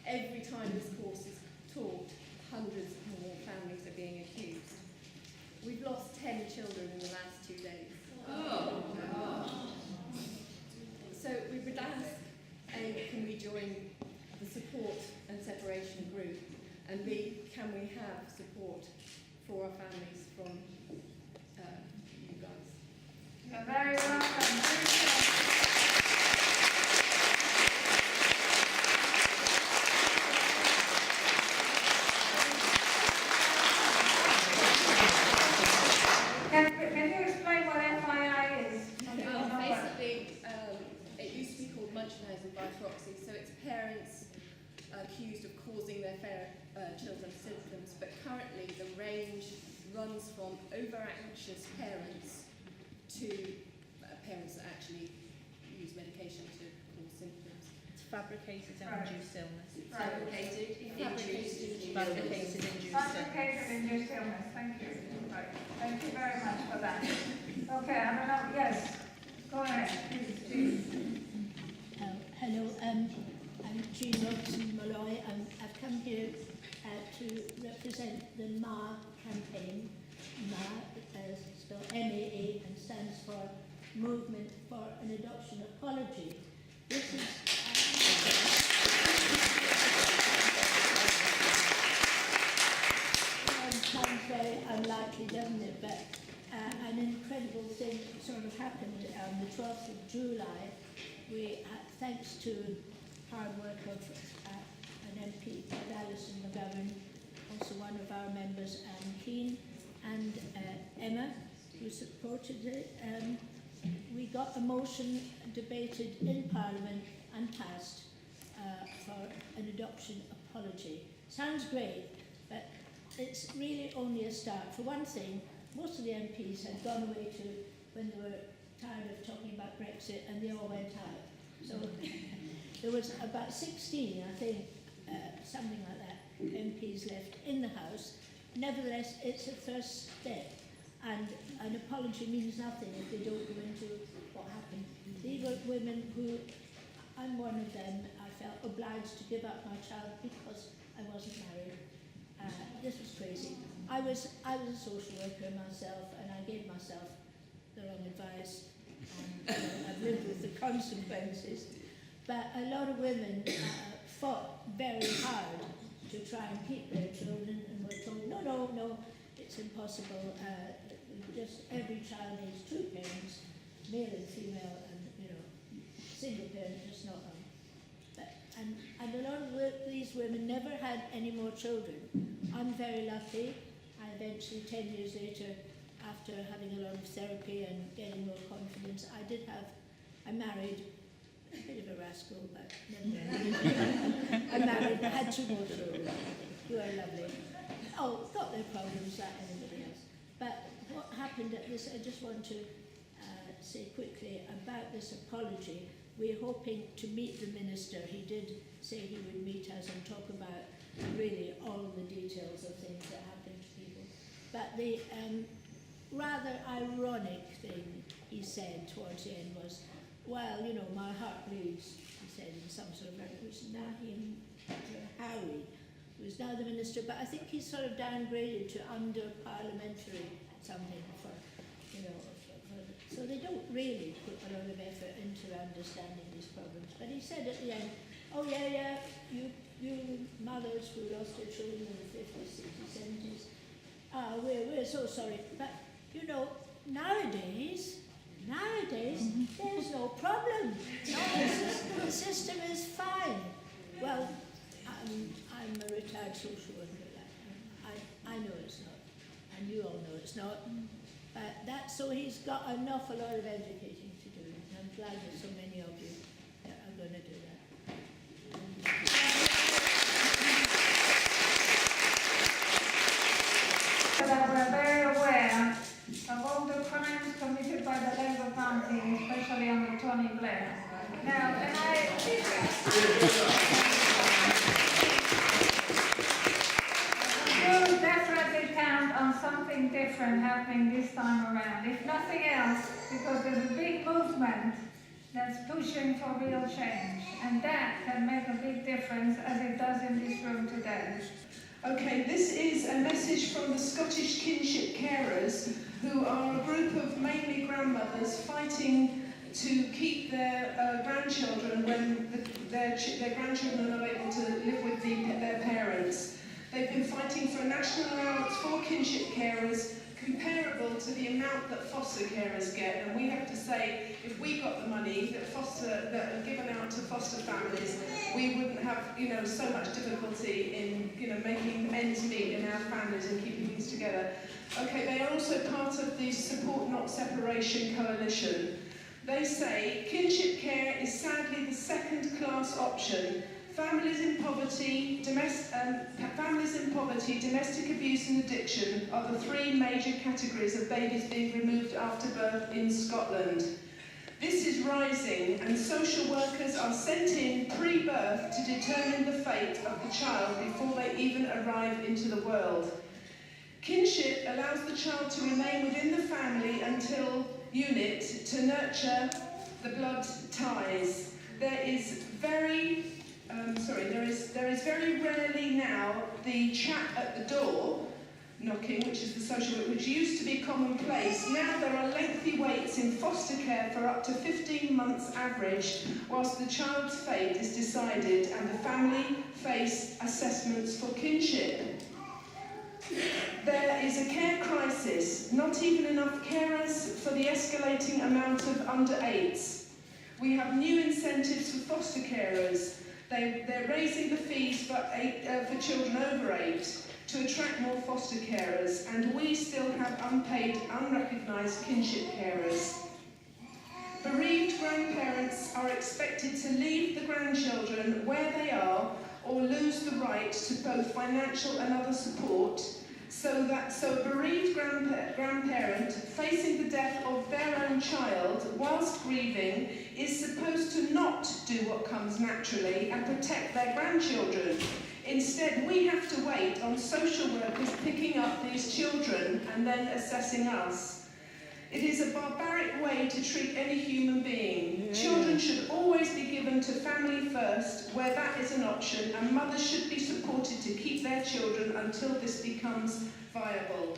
S11: Every time this course is taught, hundreds more families are being accused. We've lost 10 children in the last 2 days. So we would ask, A, can we join the support and separation group, and B, can we have support for our families from you guys?
S1: You're very welcome. Can you explain what FII is?
S11: Basically, it used to be called Munchausen by proxy, so it's parents accused of causing their children symptoms, but currently the range runs from over-anxious parents to parents that actually use medication to cause symptoms.
S12: It's fabricated and induced illness.
S2: Fabricated, induced
S1: Fabricated induced illness, thank you. Right. Thank you very much for that. Okay, I don't know, yes, go ahead, please.
S13: Hello, I'm Jean Robson Malloy. I've come here to represent the MA campaign. MA is spelled MAA and stands for Movement for an Adoption Apology. This is sounds very unlikely, doesn't it? But an incredible thing sort of happened on the 12th of July. We, thanks to hard work of an MP, Alison McGovern, also one of our members, Anne Keane, and Emma, who supported it, we got a motion debated in Parliament and passed for an adoption apology. Sounds great, but it's really only a start. For one thing, most of the MPs had gone away to when they were tired of talking about Brexit, and they all went out. So there was about 16, I think, something like that, MPs left in the House. Nevertheless, it's a first step. And an apology means nothing if they don't go into what happened. These were women who, I'm one of them, I felt obliged to give up my child because I wasn't married. This was crazy. I was a social worker myself, and I gave myself the wrong advice. And I've lived with the consequences. But a lot of women fought very hard to try and keep their children, and were told, no, it's impossible. Just every child needs two parents, male and female, and single parent, just not one. But, and a lot of these women never had any more children. I'm very lucky. I eventually, 10 years later, after having a lot of therapy and getting more confidence, I married a bit of a rascal, but never mind. I married, I had 2 more children, who are lovely. Oh, got their problems like anybody else. But what happened at this, I just want to say quickly about this apology. We're hoping to meet the minister. He did say he would meet us and talk about really all the details of things that happened to people. But the rather ironic thing he said towards the end was, well, my heart bleeds, he said in some sort of way. It was Naheem Howie, who is now the minister, but I think he's sort of downgraded to under-parliamentary something for. So they don't really put a lot of effort into understanding these problems. But he said at the end, oh yeah, you mothers who lost their children in the 50s, 60s, 70s, we're so sorry. But, nowadays, there's no problem. The system is fine. Well, I'm a retired social worker. I know it's not. And you all know it's not. So he's got an awful lot of educating to do, and I'm glad that so many of you are going to do that.
S1: That we're very aware of all the crimes committed by the Labour Party, especially under Tony Blair. Now, and I do definitely count on something different happening this time around. If nothing else, because there's a big movement that's pushing for real change, and that can make a big difference, as it does in this room today.
S14: Okay, this is a message from the Scottish Kinship Carers, who are a group of mainly grandmothers fighting to keep their grandchildren when their grandchildren are not able to live with their parents. They've been fighting for a national allowance for kinship carers comparable to the amount that foster carers get, and we have to say, if we got the money that are given out to foster families, we wouldn't have, so much difficulty in, making ends meet in our families and keeping things together. Okay, they are also part of the Support Not Separation Coalition. They say kinship care is sadly the second-class option. Families in poverty, domestic abuse and addiction are the 3 major categories of babies being removed after birth in Scotland. This is rising, and social workers are sent in pre-birth to determine the fate of the child before they even arrive into the world. Kinship allows the child to remain within the family until unit to nurture the blood ties. There is very rarely now the chap at the door knocking, which is the social work, which used to be commonplace. Now there are lengthy waits in foster care for up to 15 months average, whilst the child's fate is decided and the family face assessments for kinship. There is a care crisis, not even enough carers for the escalating amount of under-8s. We have new incentives for foster carers. They're raising the fees for children over 8 to attract more foster carers, and we still have unpaid, unrecognised kinship carers. Bereaved grandparents are expected to leave the grandchildren where they are or lose the right to both financial and other support, so a bereaved grandparent facing the death of their own child whilst grieving is supposed to not do what comes naturally and protect their grandchildren. Instead, we have to wait on social workers picking up these children and then assessing us. It is a barbaric way to treat any human being. Children should always be given to family first, where that is an option, and mothers should be supported to keep their children until this becomes viable.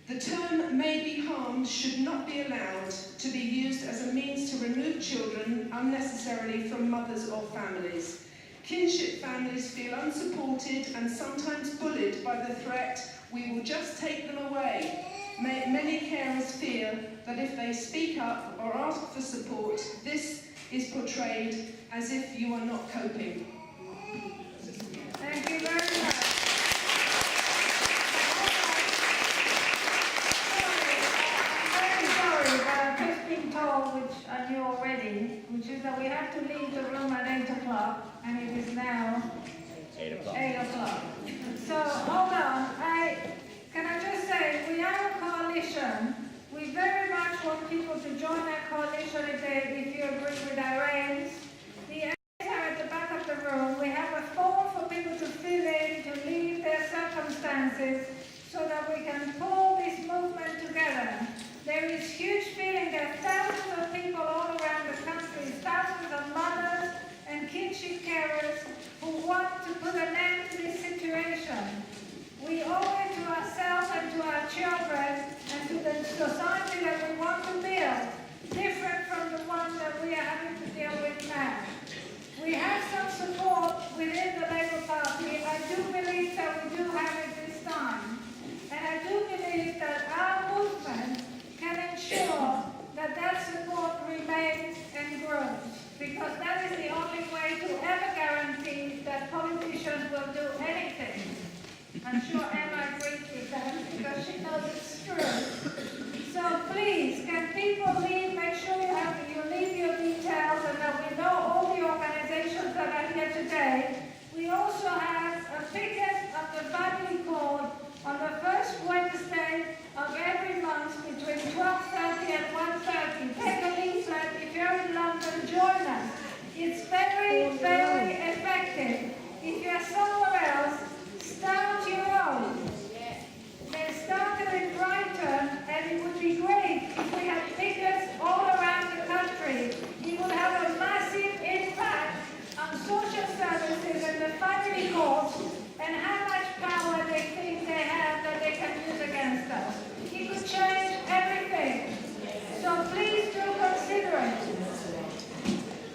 S14: The term may be harmed should not be allowed to be used as a means to remove children unnecessarily from mothers or families. Kinship families feel unsupported and sometimes bullied by the threat, "We will just take them away." Many carers fear that if they speak up or ask for support, this is portrayed as if you are not coping.
S1: Thank you very much. I've just been told, which I knew already, which is that we have to leave the room at 8 o'clock, and it is now 8 o'clock. So, hold on. Can I just say, we are a coalition. We very much want people to join our coalition if you agree with our aims. The aims are at the back of the room. We have a form for people to fill in, to leave their circumstances, so that we can pull this movement together. There is huge feeling. There are thousands of people all around the country, thousands of mothers and kinship carers who want to put an end to this situation. We owe it to ourselves and to our children and to the society that we want to build, different from the one that we are having to deal with now. We have some support within the Labour Party. I do believe that we do have it this time. And I do believe that our movement can ensure that that support remains and grows, because that is the only way to ever guarantee that politicians will do anything. I'm sure Emma agrees with that because she knows it's true. So please, can people leave? Make sure you leave your details and that we know all the organizations that are here today. We also have a picket of the family court on the first Wednesday of every month between 12:30 and 1:30. Take a leaflet. If you're in London, join us. It's very, very effective. If you're somewhere else, start your own. They started in Brighton, and it would be great if we had pickets all around the country. It would have a massive impact on social services and the family courts and how much power they think they have that they can use against us. It could change everything. So please do consider it.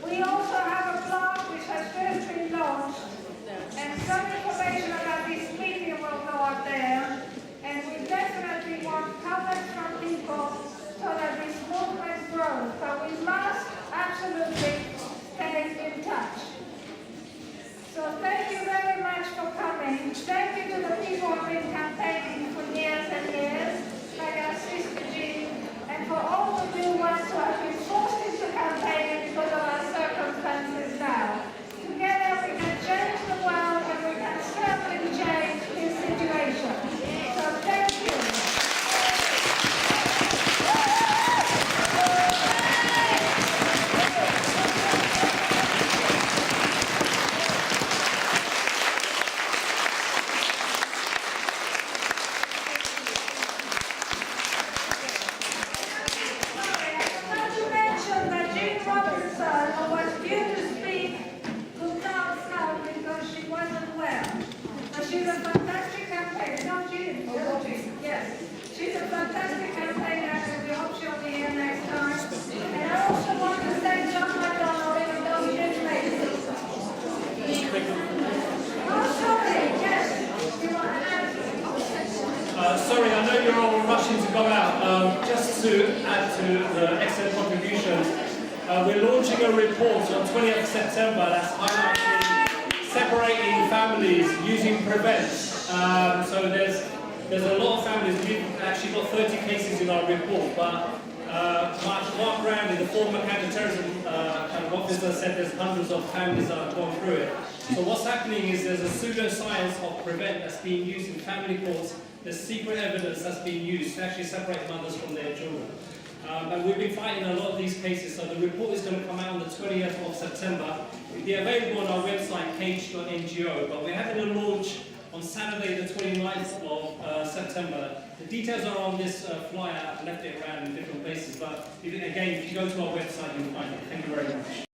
S1: We also have a blog which has just been launched, and some information about this meeting will go up there. And we definitely want comments from people so that this movement grows. But we must absolutely stay in touch. So thank you very much for coming. Thank you to the people who have been campaigning for years and years, like our sister Jean, and for all the new ones who have been forced into campaigning because of our circumstances now. Together we can change the world and we can certainly change this situation. So thank you.
S15: Sorry, I know you're all rushing to go out. Just to add to the excellent contributions, we're launching a report on 20th September that's highlighting separating families using Prevent. So there's a lot of families. We've actually got 30 cases in our report, but Mark Randy, the former counter-terrorism kind of officer, said there's hundreds of families that have gone through it. So what's happening is there's a pseudoscience of Prevent that's being used in family courts. There's secret evidence that's being used to actually separate mothers from their children. And we've been fighting a lot of these cases, so the report is going to come out on the 20th of September. September. It'll be available on our website, cage.ngo, but we're having a launch on Saturday the 29th of September. The details are on this flyer. I've left it around in different places, but again, if you go to our website, you'll find it. Thank you very much.